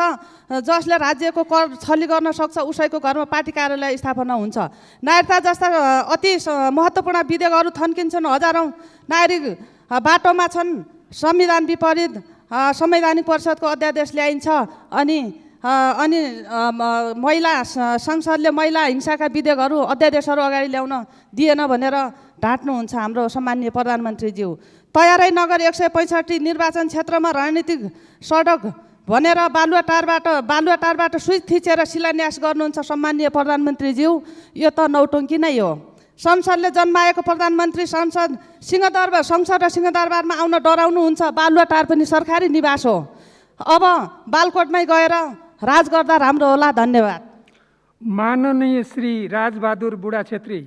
जसले राज्यको कर छली गर्न सक्छ उसैको घरमा पार्टी कार्यालय स्थापना हुन्छ। नागरिकता जस्ता अति महत्त्वपूर्ण विधेयकहरू थन्किन्छन्। हजारौँ नागरिक बाटोमा छन्। संविधान विपरीत संवैधानिक परिषदको अध्यादेश ल्याइन्छ अनि महिला संसदले महिला हिंसाका विधेयकहरू अध्यादेशहरू अगाडि ल्याउन दिएन भनेर ढाँट्नुहुन्छ हाम्रो सम्माननीय प्रधानमन्त्रीज्यू। तयारै नगर 165 निर्वाचन क्षेत्रमा रणनीतिक सडक भनेर बालुवाटारबाट स्विच थिचेर शिलान्यास गर्नुहुन्छ सम्माननीय प्रधानमन्त्रीज्यू। यो त नौटङ्की नै हो। संसदले जन्माएको प्रधानमन्त्री संसद र सिंहदरबारमा आउन डराउनुहुन्छ। बालुवाटार पनि सरकारी निवास हो। अब बालकोटमै गएर राज गर्दा राम्रो होला। धन्यवाद। माननीय श्री राजबहादुर बुढा छेत्री।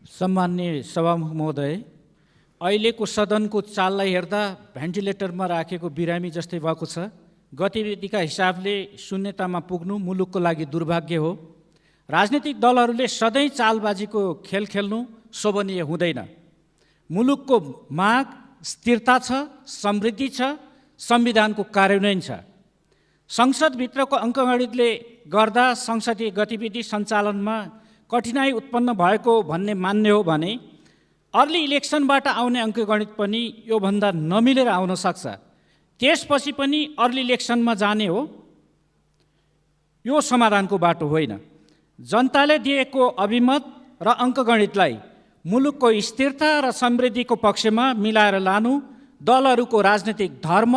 सम्माननीय सभामुख महोदय, अहिलेको सदनको चाललाई हेर्दा भेन्टिलेटरमा राखेको बिरामी जस्तै भएको छ। गतिविधिका हिसाबले शून्यतामा पुग्नु मुलुकको लागि दुर्भाग्य हो। राजनीतिक दलहरूले सधैँ चालबाजीको खेल खेल्नु शोभनीय हुँदैन। मुलुकको माग स्थिरता छ, समृद्धि छ, संविधानको कार्यान्वयन छ। संसदभित्रको अङ्कगणितले गर्दा संसदीय गतिविधि सञ्चालनमा कठिनाइ उत्पन्न भएको भन्ने मान्य हो भने अर्ली इलेक्सनबाट आउने अङ्कगणित पनि योभन्दा नमिलेर आउन सक्छ। त्यसपछि पनि अर्ली इलेक्सनमा जाने हो, यो समाधानको बाटो होइन। जनताले दिएको अभिमत र अङ्कगणितलाई मुलुकको स्थिरता र समृद्धिको पक्षमा मिलाएर लानु दलहरूको राजनीतिक धर्म,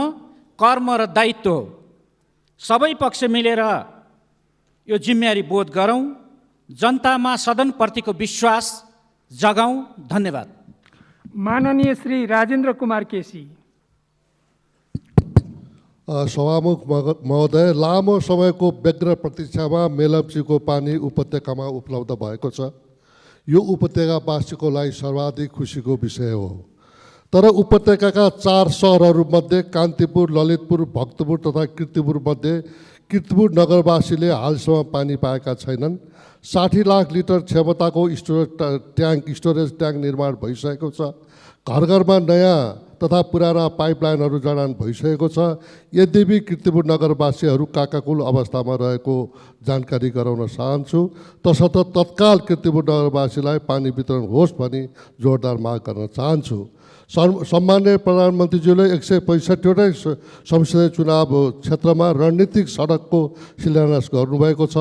कर्म र दायित्व हो। सबै पक्ष मिलेर यो जिम्मेवारी बोध गरौँ, जनतामा सदनप्रतिको विश्वास जगाउँ। धन्यवाद। माननीय श्री राजेन्द्र कुमार केसी। सभामुख महोदय, लामो समयको व्यग्र प्रतीक्षामा मेलम्चीको पानी उपत्यकामा उपलब्ध भएको छ। यो उपत्यकावासीको लागि सर्वाधिक खुसीको विषय हो। तर उपत्यकाका 4 सहरहरूमध्ये कान्तिपुर, ललितपुर, भक्तपुर तथा कीर्तिपुर मध्ये कीर्तिपुर नगरवासीले हालसम्म पानी पाएका छैनन्। 60 लाख लिटर क्षमताको स्टोरेज ट्याङ्क निर्माण भइसकेको छ। घर घरमा नयाँ तथा पुराना पाइपलाइनहरू जडान भइसकेको छ। यद्यपि कीर्तिपुर नगरवासीहरू काकाकुल अवस्थामा रहेको जानकारी गराउन चाहन्छु। तसर्थ तत्काल कीर्तिपुर नगरवासीलाई पानी वितरण होस् भनी जोरदार माग गर्न चाहन्छु। सम्माननीय प्रधानमन्त्रीज्यूले 165वटै संसदीय चुनाव क्षेत्रमा रणनीतिक सडकको शिलान्यास गर्नुभएको छ।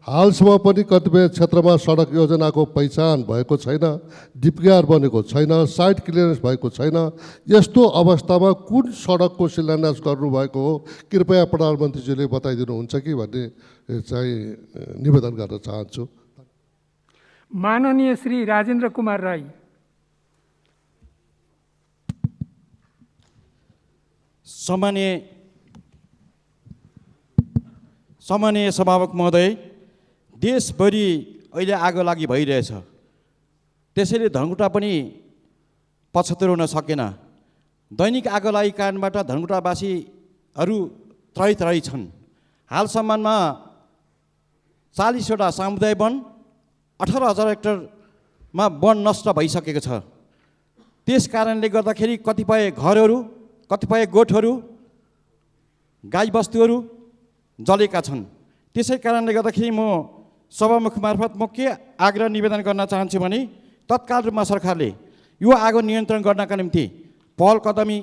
हालसम्म पनि कतिपय क्षेत्रमा सडक योजनाको पहिचान भएको छैन, डिपिआर बनेको छैन, साइट क्लियरेन्स भएको छैन। यस्तो अवस्थामा कुन सडकको शिलान्यास गर्नुभएको हो, कृपया प्रधानमन्त्रीज्यूले बताइदिनुहुन्छ कि भन्ने चाहिँ निवेदन गर्न चाहन्छु। माननीय श्री राजेन्द्र कुमार राई। सम्माननीय सभामुख महोदय, देशभरि अहिले आगो लागि भइरहेछ। त्यसैले धनकुटा पनि पछौटे हुन सकेन। दैनिक आगो लागि कारणबाट धनकुटावासीहरू त्रही छन्। हालसम्ममा 40वटा सामुदायिक वन, 18,000 हेक्टरमा वन नष्ट भइसकेको छ। त्यस कारणले गर्दाखेरि कतिपय घरहरू, कतिपय गोठहरू, गाईबस्तुहरू जलेका छन्। त्यसै कारणले गर्दाखेरि म सभामुख मार्फत म के आग्रह निवेदन गर्न चाहन्छु भने तत्काल रूपमा सरकारले यो आगो नियन्त्रण गर्नका निम्ति पहल कदमी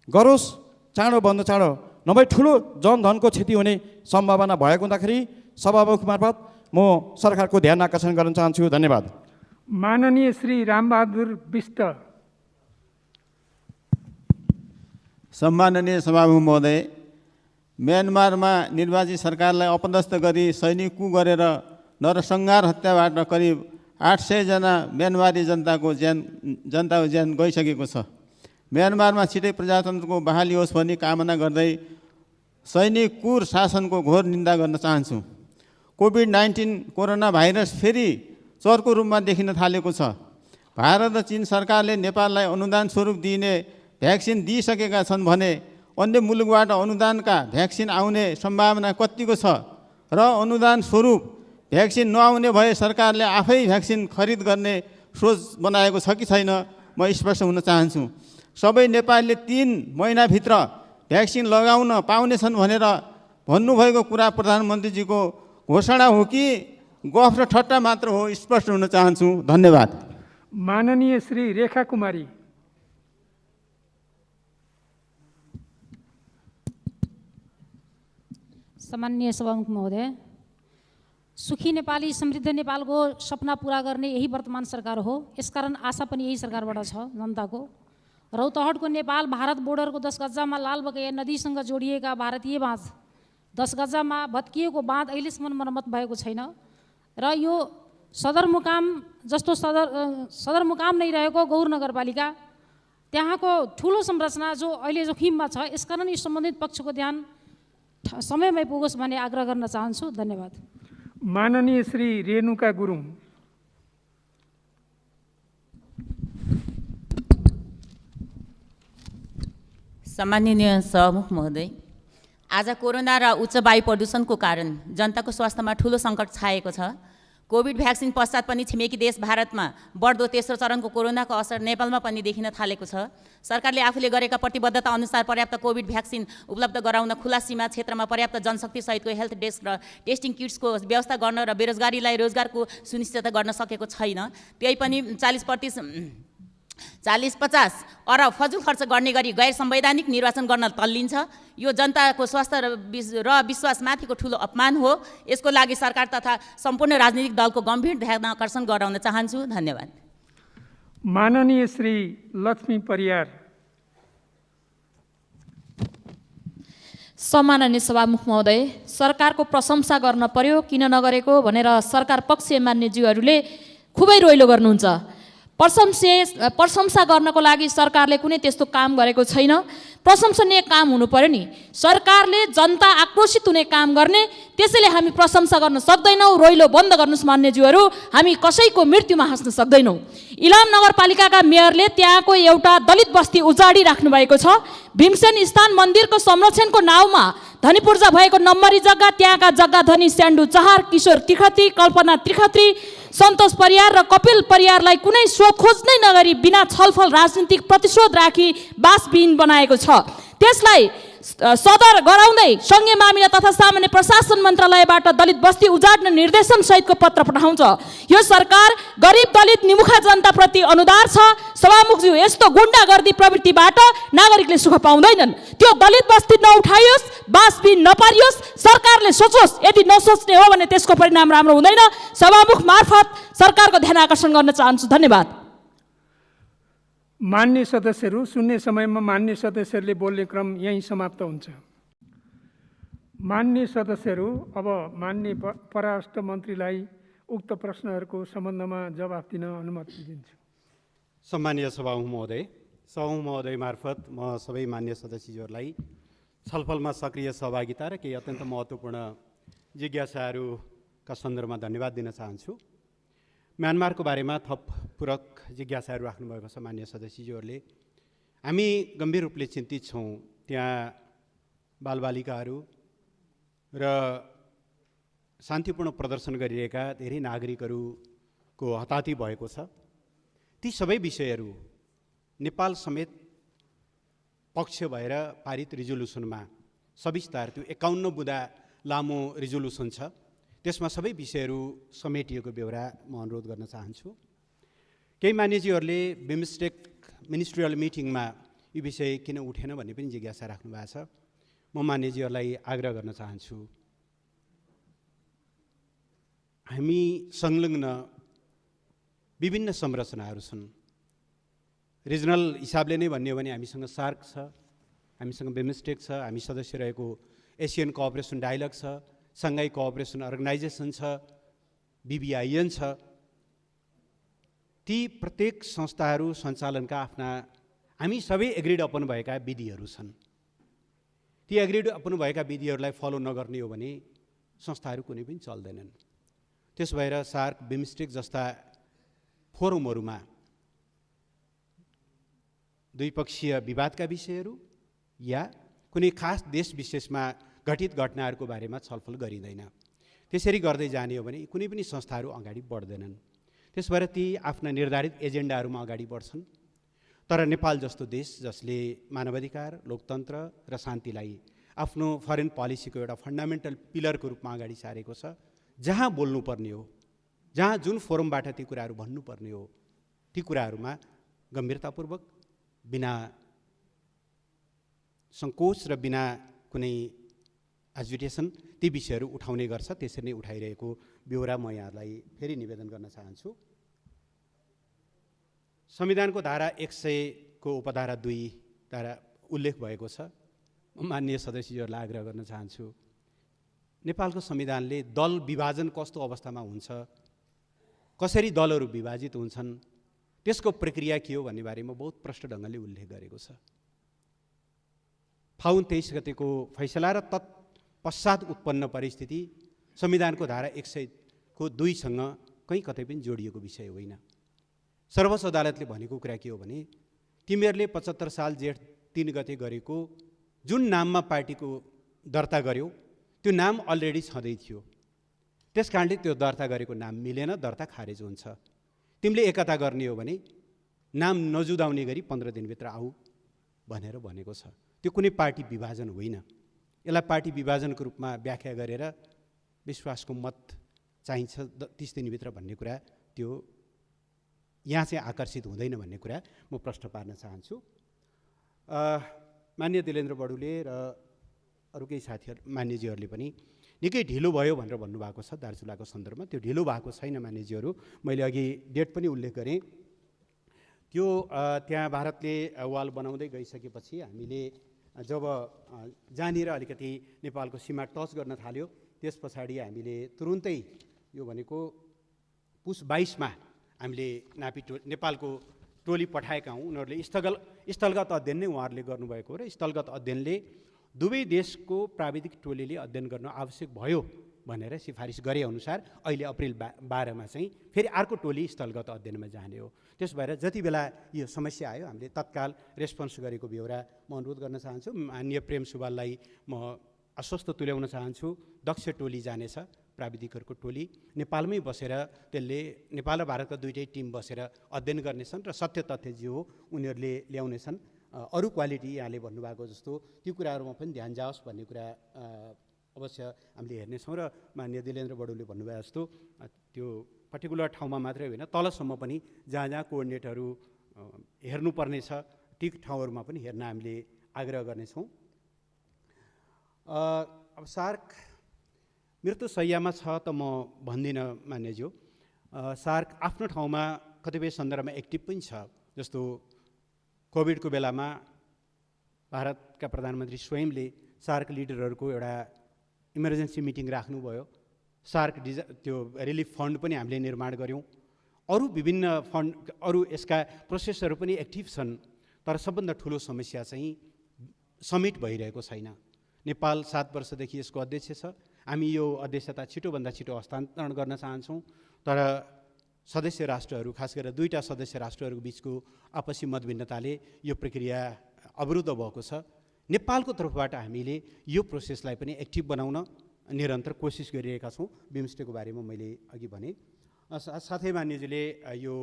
गरोस्। चाँडोभन्दा चाँडो, नभए ठुलो जनधनको क्षति हुने सम्भावना भएको हुँदाखेरि सभामुख मार्फत म सरकारको ध्यान आकर्षण गर्न चाहन्छु। धन्यवाद। माननीय श्री रामबहादुर बिष्ट। सम्माननीय सभामुख महोदय, म्यानमारमा निर्वाचित सरकारलाई अपदस्थ गरी सैनिक कु गरेर नरसंहार हत्याबाट करिब 800 जना म्यानमारी जनताको ज्यान गइसकेको छ। म्यानमारमा छिटै प्रजातन्त्रको बहाली होस् भनी कामना गर्दै सैनिक कुर शासनको घोर निन्दा गर्न चाहन्छु। कोभिड-19 कोरोना भाइरस फेरि चर्को रूपमा देखिन थालेको छ। भारत र चीन सरकारले नेपाललाई अनुदान स्वरूप दिइने भ्याक्सिन दिइसकेका छन् भने अन्य मुलुकबाट अनुदानका भ्याक्सिन आउने सम्भावना कतिको छ र अनुदान स्वरूप भ्याक्सिन नआउने भए सरकारले आफै भ्याक्सिन खरिद गर्ने सोच बनाएको छ कि छैन, म स्पष्ट हुन चाहन्छु। सबै नेपालीले 3 महिनाभित्र भ्याक्सिन लगाउन पाउनेछन् भनेर भन्नुभएको कुरा प्रधानमन्त्रीजीको घोषणा हो कि गफ र ठट्टा मात्र हो, स्पष्ट हुन चाहन्छु। धन्यवाद। माननीय श्री रेखा कुमारी। सम्माननीय सभामुख महोदय, सुखी नेपाली समृद्ध नेपालको सपना पूरा गर्ने यही वर्तमान सरकार हो। यसकारण आशा पनि यही सरकारबाट छ जनताको। रौतहटको नेपाल भारत बोर्डरको 10 गजामा लालबकेया नदीसँग जोडिएका भारतीय बाँध 10 गजामा भत्किएको बाँध अहिलेसम्म मर्मत भएको छैन र यो सदरमुकाम जस्तो सदरमुकाम नै रहेको गौर नगरपालिका त्यहाँको ठुलो संरचना जो अहिले जोखिममा छ। यसकारण यो सम्बन्धित पक्षको ध्यान समयमै पुगोस् भन्ने आग्रह गर्न चाहन्छु। धन्यवाद। माननीय श्री रेणुका गुरुङ। सम्माननीय सभामुख महोदय, आज कोरोना र उच्च वायु प्रदूषणको कारण जनताको स्वास्थ्यमा ठुलो सङ्कट छाएको छ। कोभिड भ्याक्सिन पश्चात पनि छिमेकी देश भारतमा बढ्दो तेस्रो चरणको कोरोनाको असर नेपालमा पनि देखिन थालेको छ। सरकारले आफूले गरेका प्रतिबद्धता अनुसार पर्याप्त कोभिड भ्याक्सिन उपलब्ध गराउन खुला सीमा क्षेत्रमा पर्याप्त जनशक्ति सहितको हेल्थ डेस्क र टेस्टिङ किट्सको व्यवस्था गर्न र बेरोजगारीलाई रोजगारको सुनिश्चित गर्न सकेको छैन। त्यही पनि 40-50 अरब फजुल खर्च गर्ने गरी गैर संवैधानिक निर्वाचन गर्न तल्लिन्छ। यो जनताको स्वास्थ्य र विश्वासमाथिको ठुलो अपमान हो। यसको लागि सरकार तथा सम्पूर्ण राजनीतिक दलको गम्भीर ध्यान आकर्षण गराउन चाहन्छु। धन्यवाद। माननीय श्री लक्ष्मी परियार। सम्माननीय सभामुख महोदय, सरकारको प्रशंसा गर्न पर्यो किन नगरेको भनेर सरकार पक्षीय मान्यज्यूहरूले खुबै रोइलो गर्नुहुन्छ। प्रशंसा गर्नको लागि सरकारले कुनै त्यस्तो काम गरेको छैन। प्रशंसनीय काम हुनु पर्यो नि। सरकारले जनता आक्रोशित हुने काम गर्ने, त्यसैले हामी प्रशंसा गर्न सक्दैनौँ। रोइलो बन्द गर्नुहोस् मान्यज्यूहरू, हामी कसैको मृत्युमा हाँस्न सक्दैनौँ। इलाम नगरपालिकाका मेयरले त्यहाँको एउटा दलित बस्ती उजाडी राख्नु भएको छ। भीमसेन स्थान मन्दिरको संरक्षणको नाउँमा धनीपूर्जा भएको नम्बरी जग्गा, त्यहाँका जग्गा धनी स्यान्डु चहार, किशोर त्रिखत्री, कल्पना त्रिखत्री, सन्तोष परियार र कपिल परियारलाई कुनै स्रोत खोज नै नगरी बिना छलफल राजनीतिक प्रतिशोध राखी बासविहीन बनाएको छ। त्यसलाई सदर गराउँदै सङ्घीय मामिला तथा सामान्य प्रशासन मन्त्रालयबाट दलित बस्ती उजाड्न निर्देशन सहितको पत्र पठाउँछ। यो सरकार गरिब दलित निमुखा जनताप्रति अनुदार छ। सभामुखज्यू, यस्तो गुण्डागर्दी प्रवृत्तिबाट नागरिकले सुख पाउँदैनन्। त्यो दलित बस्ती नउठाइयोस्, बासविहीन नपारियोस्, सरकारले सोचोस्। यदि नसोच्ने हो भने त्यसको परिणाम राम्रो हुँदैन। सभामुख मार्फत सरकारको ध्यान आकर्षण गर्न चाहन्छु। धन्यवाद। मान्य सदस्यहरू, सुन्ने समयमा मान्य सदस्यहरूले बोल्ने क्रम यहीँ समाप्त हुन्छ। मान्य सदस्यहरू, अब मान्य परराष्ट्र मन्त्रीलाई उक्त प्रश्नहरूको सम्बन्धमा जवाफ दिन अनुमति दिन्छु। सम्मानीय सभामुख महोदय मार्फत म सबै मान्य सदस्यहरूलाई छलफलमा सक्रिय सहभागिता र केही अत्यन्त महत्त्वपूर्ण जिज्ञासाहरूका सन्दर्भमा धन्यवाद दिन चाहन्छु। म्यानमारको बारेमा थप पूरक जिज्ञासाहरू राख्नुभएको छ मान्य सदस्यज्यूहरूले। हामी गम्भीर रूपले चिन्तित छौँ। त्यहाँ बालबालिकाहरू र शान्तिपूर्ण प्रदर्शन गरिरहेका धेरै नागरिकहरूको हताहती भएको छ। ती सबै विषयहरू नेपाल समेत पक्ष भएर पारित रिजोल्युसनमा सविस्तार, त्यो 51 बुँदा लामो रिजोल्युसन छ, त्यसमा सबै विषयहरू समेटिएको बेहोरा म अनुरोध गर्न चाहन्छु। केही मान्यज्यूहरूले बिमस्टेक मिनिस्ट्रियल मिटिङमा यो विषय किन उठेन भन्ने पनि जिज्ञासा राख्नु भएको छ। म मान्यज्यूहरूलाई आग्रह गर्न चाहन्छु, हामी संलग्न विभिन्न संरचनाहरू छन्। रिजनल हिसाबले नै भन्ने हो भने हामीसँग सार्क छ, हामीसँग बिमस्टेक छ, हामी सदस्य रहेको एसियन कोअपरेसन डायलग छ, सङ्घाई कोअपरेसन अर्गनाइजेसन छ, BBIN छ। ती प्रत्येक संस्थाहरू सञ्चालनका आफ्ना हामी सबै एग्रिड अपन भएका विधिहरू छन्। ती एग्रिड अपन भएका विधिहरूलाई फलो नगर्ने हो भने संस्थाहरू कुनै पनि चल्दैनन्। त्यसो भएर सार्क, बिमस्टेक जस्ता फोरमहरूमा द्विपक्षीय विवादका विषयहरू या कुनै खास देश विशेषमा घटित घटनाहरूको बारेमा छलफल गरिँदैन। त्यसरी गर्दै जाने हो भने कुनै पनि संस्थाहरू अगाडि बढ्दैनन्। त्यस भएर ती आफ्ना निर्धारित एजेन्डाहरूमा अगाडि बढ्छन्। तर नेपाल जस्तो देश जसले मानवाधिकार, लोकतन्त्र र शान्तिलाई आफ्नो फरेन पोलिसीको एउटा फन्डामेन्टल पिलरको रूपमा अगाडि सारेको छ, जहाँ बोल्नुपर्ने हो, जहाँ जुन फोरमबाट ती कुराहरू भन्नुपर्ने हो, ती कुराहरूमा गम्भीरतापूर्वक, बिना सङ्कोच र बिना कुनै एजिटेसन ती विषयहरू उठाउने गर्छ। त्यसरी नै उठाइरहेको बेहोरा म यहाँलाई फेरि निवेदन गर्न चाहन्छु। संविधानको धारा 100 को उपधारा 2 धारा उल्लेख भएको छ। म माननीय सदस्यहरूलाई आग्रह गर्न चाहन्छु, नेपालको संविधानले दल विभाजन कस्तो अवस्थामा हुन्छ, कसरी दलहरू विभाजित हुन्छन्, त्यसको प्रक्रिया के हो भन्ने बारेमा बहुत प्रष्ट ढङ्गले उल्लेख गरेको छ। फागुन 23 गतेको फैसला र तत्पश्चात उत्पन्न परिस्थिति संविधानको धारा 100 सँग कहीँ कतै पनि जोडिएको विषय होइन। सर्वोच्च अदालतले भनेको कुरा के हो भने तिमीहरूले 75 साल जेठ 3 गते गरेको जुन नाममा पार्टीको दर्ता गर्यो त्यो नाम अलरेडी छँदै थियो, त्यस कारणले त्यो दर्ता गरेको नाम मिलेन, दर्ता खारेज हुन्छ। तिमीले एकता गर्ने हो भने नाम नजुदाउने गरी 15 दिनभित्र आऊ भनेर भनेको छ। त्यो कुनै पार्टी विभाजन होइन। यसलाई पार्टी विभाजनको रूपमा व्याख्या गरेर विश्वासको मत चाहिन्छ 30 दिनभित्र भन्ने कुरा त्यो यहाँ चाहिँ आकर्षित हुँदैन भन्ने कुरा म प्रश्न पार्न चाहन्छु। मान्य दिलेन्द्र बडुले र अरू केही साथीहरू मान्यजीहरूले पनि निकै ढिलो भयो भनेर भन्नुभएको छ दार्चुलाको सन्दर्भमा। त्यो ढिलो भएको छैन मान्यजीहरू, मैले अघि डेट पनि उल्लेख गरेँ। त्यो त्यहाँ भारतले वाल बनाउँदै गइसकेपछि हामीले जब जहाँनिर अलिकति नेपालको सीमा टच गर्न थाल्यो त्यस पछाडि हामीले तुरुन्तै यो भनेको पुस 22 मा हामीले नेपालको टोली पठाएका हौँ। उनीहरूले स्थलगत अध्ययन नै उहाँहरूले गर्नुभएको र स्थलगत अध्ययनले दुवै देशको प्राविधिक टोलीले अध्ययन गर्न आवश्यक भयो भनेर सिफारिस गरे अनुसार अहिले अप्रिल 12मा चाहिँ फेरि अर्को टोली स्थलगत अध्ययनमा जाने हो। त्यस भएर जति बेला यो समस्या आयो हामीले तत्काल रेस्पोन्स गरेको बेहोरा म अनुरोध गर्न चाहन्छु। माननीय प्रेम सुवाललाई म आश्वस्त तुल्याउन चाहन्छु, दक्ष टोली जानेछ, प्राविधिकहरूको टोली नेपालमै बसेर त्यसले नेपाल र भारतका दुईटै टिम बसेर अध्ययन गर्नेछन् र सत्य तथ्य जे हो उनीहरूले ल्याउनेछन्। अरू क्वालिटी यहाँले भन्नुभएको जस्तो त्यो कुराहरूमा पनि ध्यान जाओस् भन्ने कुरा अवश्य हामीले हेर्नेछौँ। र माननीय दिलेन्द्र बडुले भन्नुभयो जस्तो त्यो पर्टिकुलर ठाउँमा मात्रै होइन, तलसम्म पनि जहाँ जहाँ कोअर्डिनेटहरू हेर्नुपर्नेछ ती ठाउँहरूमा पनि हेर्न हामीले आग्रह गर्नेछौँ। अब सार्क मृत्यु शैय्यामा छ त म भन्दिनँ मान्यज्यू। सार्क आफ्नो ठाउँमा कतिपय सन्दर्भमा एक्टिभ पनि छ। जस्तो कोभिडको बेलामा भारतका प्रधानमन्त्री स्वयंले सार्क लिडरहरूको एउटा इमर्जेन्सी मिटिङ राख्नुभयो। सार्क त्यो रिलिफ फन्ड पनि हामीले निर्माण गऱ्यौँ। अरू विभिन्न फन्ड, अरू यसका प्रोसेसहरू पनि एक्टिभ छन्। तर सबभन्दा ठुलो समस्या चाहिँ समिट भइरहेको छैन। नेपाल 7 वर्षदेखि यसको अध्यक्ष छ। हामी यो अध्यक्षता छिटोभन्दा छिटो हस्तान्तरण गर्न चाहन्छौँ। तर सदस्य राष्ट्रहरू, खास गरेर 2टा सदस्य राष्ट्रहरूको बिचको आपसी मतभिन्नताले यो प्रक्रिया अवरुद्ध भएको छ। नेपालको तर्फबाट हामीले यो प्रोसेसलाई पनि एक्टिभ बनाउन निरन्तर कोसिस गरिरहेका छौँ। बिमस्टेकको बारेमा मैले अघि भने। साथै मान्यज्यूले यो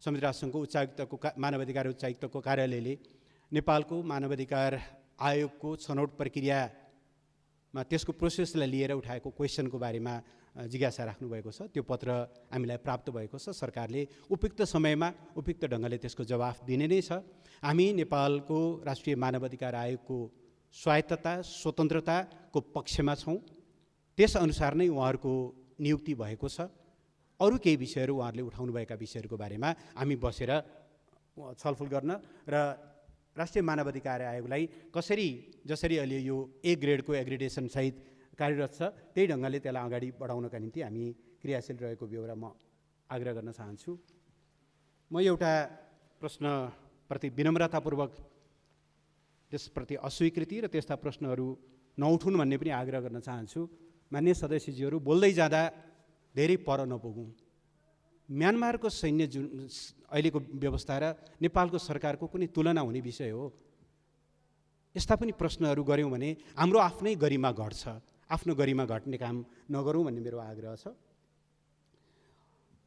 संयुक्त राष्ट्रसङ्घको उच्चायुक्तको मानवाधिकार उच्चायुक्तको कार्यालयले नेपालको मानवाधिकार आयोगको छनौट प्रक्रियामा त्यसको प्रोसेसलाई लिएर उठाएको क्वेसनको बारेमा जिज्ञासा राख्नुभएको छ। त्यो पत्र हामीलाई प्राप्त भएको छ। सरकारले उपयुक्त समयमा उपयुक्त ढङ्गले त्यसको जवाफ दिने नै छ। हामी नेपालको राष्ट्रिय मानवाधिकार आयोगको स्वायत्तता स्वतन्त्रताको पक्षमा छौँ। त्यसअनुसार नै उहाँहरूको नियुक्ति भएको छ। अरू केही विषयहरू उहाँहरूले उठाउनुभएका विषयहरूको बारेमा हामी बसेर छलफल गर्न र राष्ट्रिय मानवाधिकार आयोगलाई जसरी अहिले यो A ग्रेडको एग्रिडेसन सहित कार्यरत छ त्यही ढङ्गले त्यसलाई अगाडि बढाउनका निम्ति हामी क्रियाशील रहेको बेहोरा म आग्रह गर्न चाहन्छु। म एउटा प्रश्नप्रति विनम्रतापूर्वक त्यसप्रति अस्वीकृति र त्यस्ता प्रश्नहरू नउठुन् भन्ने पनि आग्रह गर्न चाहन्छु। मान्य सदस्यज्यूहरू, बोल्दै जाँदा धेरै पर नपुगौँ। म्यानमारको सैन्य जुन अहिलेको व्यवस्था र नेपालको सरकारको कुनै तुलना हुने विषय हो? यस्ता पनि प्रश्नहरू गऱ्यौँ भने हाम्रो आफ्नै गरिमा घट्छ। आफ्नो गरिमा घट्ने काम नगरौँ भन्ने मेरो आग्रह छ।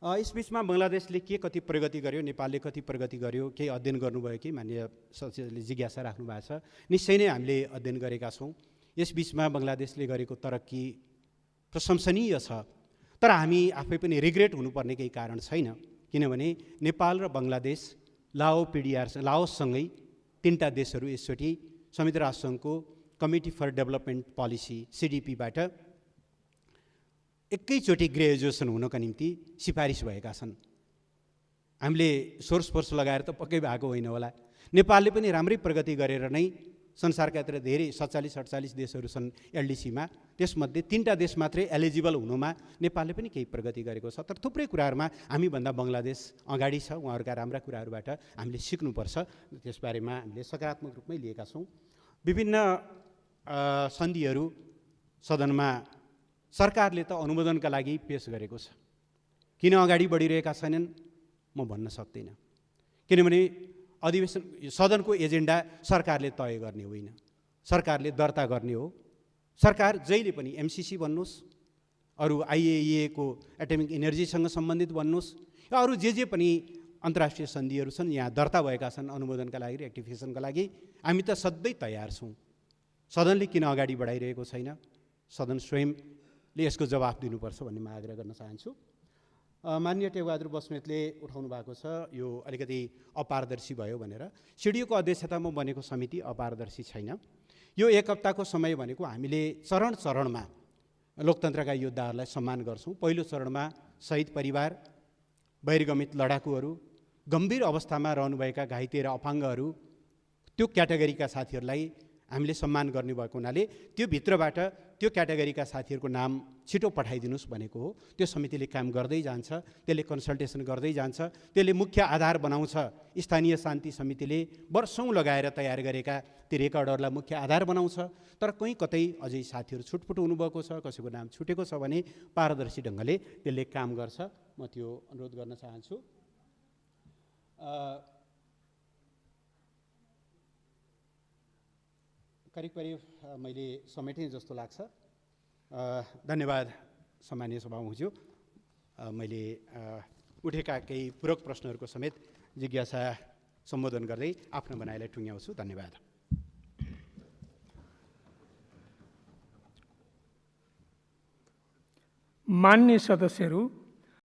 यसबिचमा बङ्गलादेशले कति प्रगति गर्यो, नेपालले कति प्रगति गर्यो, केही अध्ययन गर्नुभयो कि मान्य सदस्यले जिज्ञासा राख्नु भएको छ। निश्चय नै हामीले अध्ययन गरेका छौँ। यसबिचमा बङ्गलादेशले गरेको तरक्की प्रशंसनीय छ। तर हामी आफै पनि रिग्रेट हुनुपर्ने केही कारण छैन। किनभने नेपाल र बङ्गलादेश लाओससँगै 3टा देशहरू यसचोटि संयुक्त राष्ट्रसङ्घको कमिटी फर डेभलपमेन्ट पोलिसी CDP-बाट एकैचोटि ग्रेजुएसन हुनका निम्ति सिफारिस भएका छन्। हामीले सोर्स फोर्स लगाएर त पक्कै भएको होइन होला। नेपालले पनि राम्रै प्रगति गरेर नै संसारका यत्र धेरै 47-48 देशहरू छन् LDC-मा, त्यसमध्ये 3टा देश मात्रै एलिजिबल हुनुमा नेपालले पनि केही प्रगति गरेको छ। तर थुप्रै कुराहरूमा हामीभन्दा बङ्गलादेश अगाडि छ। उहाँहरूका राम्रा कुराहरूबाट हामीले सिक्नुपर्छ। त्यसबारेमा हामीले सकारात्मक रूपमै लिएका छौँ। विभिन्न सन्धिहरू सदनमा सरकारले त अनुमोदनका लागि पेश गरेको छ। किन अगाडि बढिरहेका छैनन् म भन्न सक्दिनँ। किनभने सदनको एजेन्डा सरकारले तय गर्ने होइन, सरकारले दर्ता गर्ने हो। सरकार जहिले पनि MCC भन्नुहोस्, अरू IAEA को एटमिक इनर्जीसँग सम्बन्धित भन्नुहोस्, या अरू जे पनि अन्तर्राष्ट्रिय सन्धिहरू छन् यहाँ दर्ता भएका छन् अनुमोदनका लागि, रेक्टिफिकेसनका लागि, हामी त सधैँ तयार छौँ। सदनले किन अगाडि बढाइरहेको छैन? सदन स्वयंले यसको जवाफ दिनुपर्छ भन्ने म आग्रह गर्न चाहन्छु। माननीय टेकबहादुर बस्नेतले उठाउनु भएको छ यो अलिकति अपारदर्शी भयो भनेर। सिडिओको अध्यक्षतामा बनेको समिति अपारदर्शी छैन। यो 1 हप्ताको समय भनेको हामीले चरणमा लोकतन्त्रका योद्धाहरूलाई सम्मान गर्छौँ। पहिलो चरणमा शहीद परिवार, बहिर्गमित लडाकुहरू, गम्भीर अवस्थामा रहनुभएका घाइते र अपाङ्गहरू, त्यो क्याटेगोरीका साथीहरूलाई हामीले सम्मान गर्ने भएको हुनाले त्यो भित्रबाट त्यो क्याटेगोरीका साथीहरूको नाम छिटो पठाइदिनुहोस् भनेको हो। त्यो समितिले काम गर्दै जान्छ, त्यसले कन्सल्टेसन गर्दै जान्छ, त्यसले मुख्य आधार बनाउँछ। स्थानीय शान्ति समितिले वर्षौँ लगाएर तयार गरेका ती रेकर्डहरूलाई मुख्य आधार बनाउँछ। तर कहीँ कतै अझै साथीहरू छुटपुट हुनुभएको छ, कसैको नाम छुटेको छ भने पारदर्शी ढङ्गले त्यसले काम गर्छ। म त्यो अनुरोध गर्न चाहन्छु। करिब मैले समेटेँ जस्तो लाग्छ। धन्यवाद सम्मानीय सभामुखज्यू। मैले उठेका केही पूरक प्रश्नहरूको समेत जिज्ञासा सम्बोधन गर्दै आफ्नो भनाइलाई टुङ्ग्याउँछु। धन्यवाद। मान्य सदस्यहरू,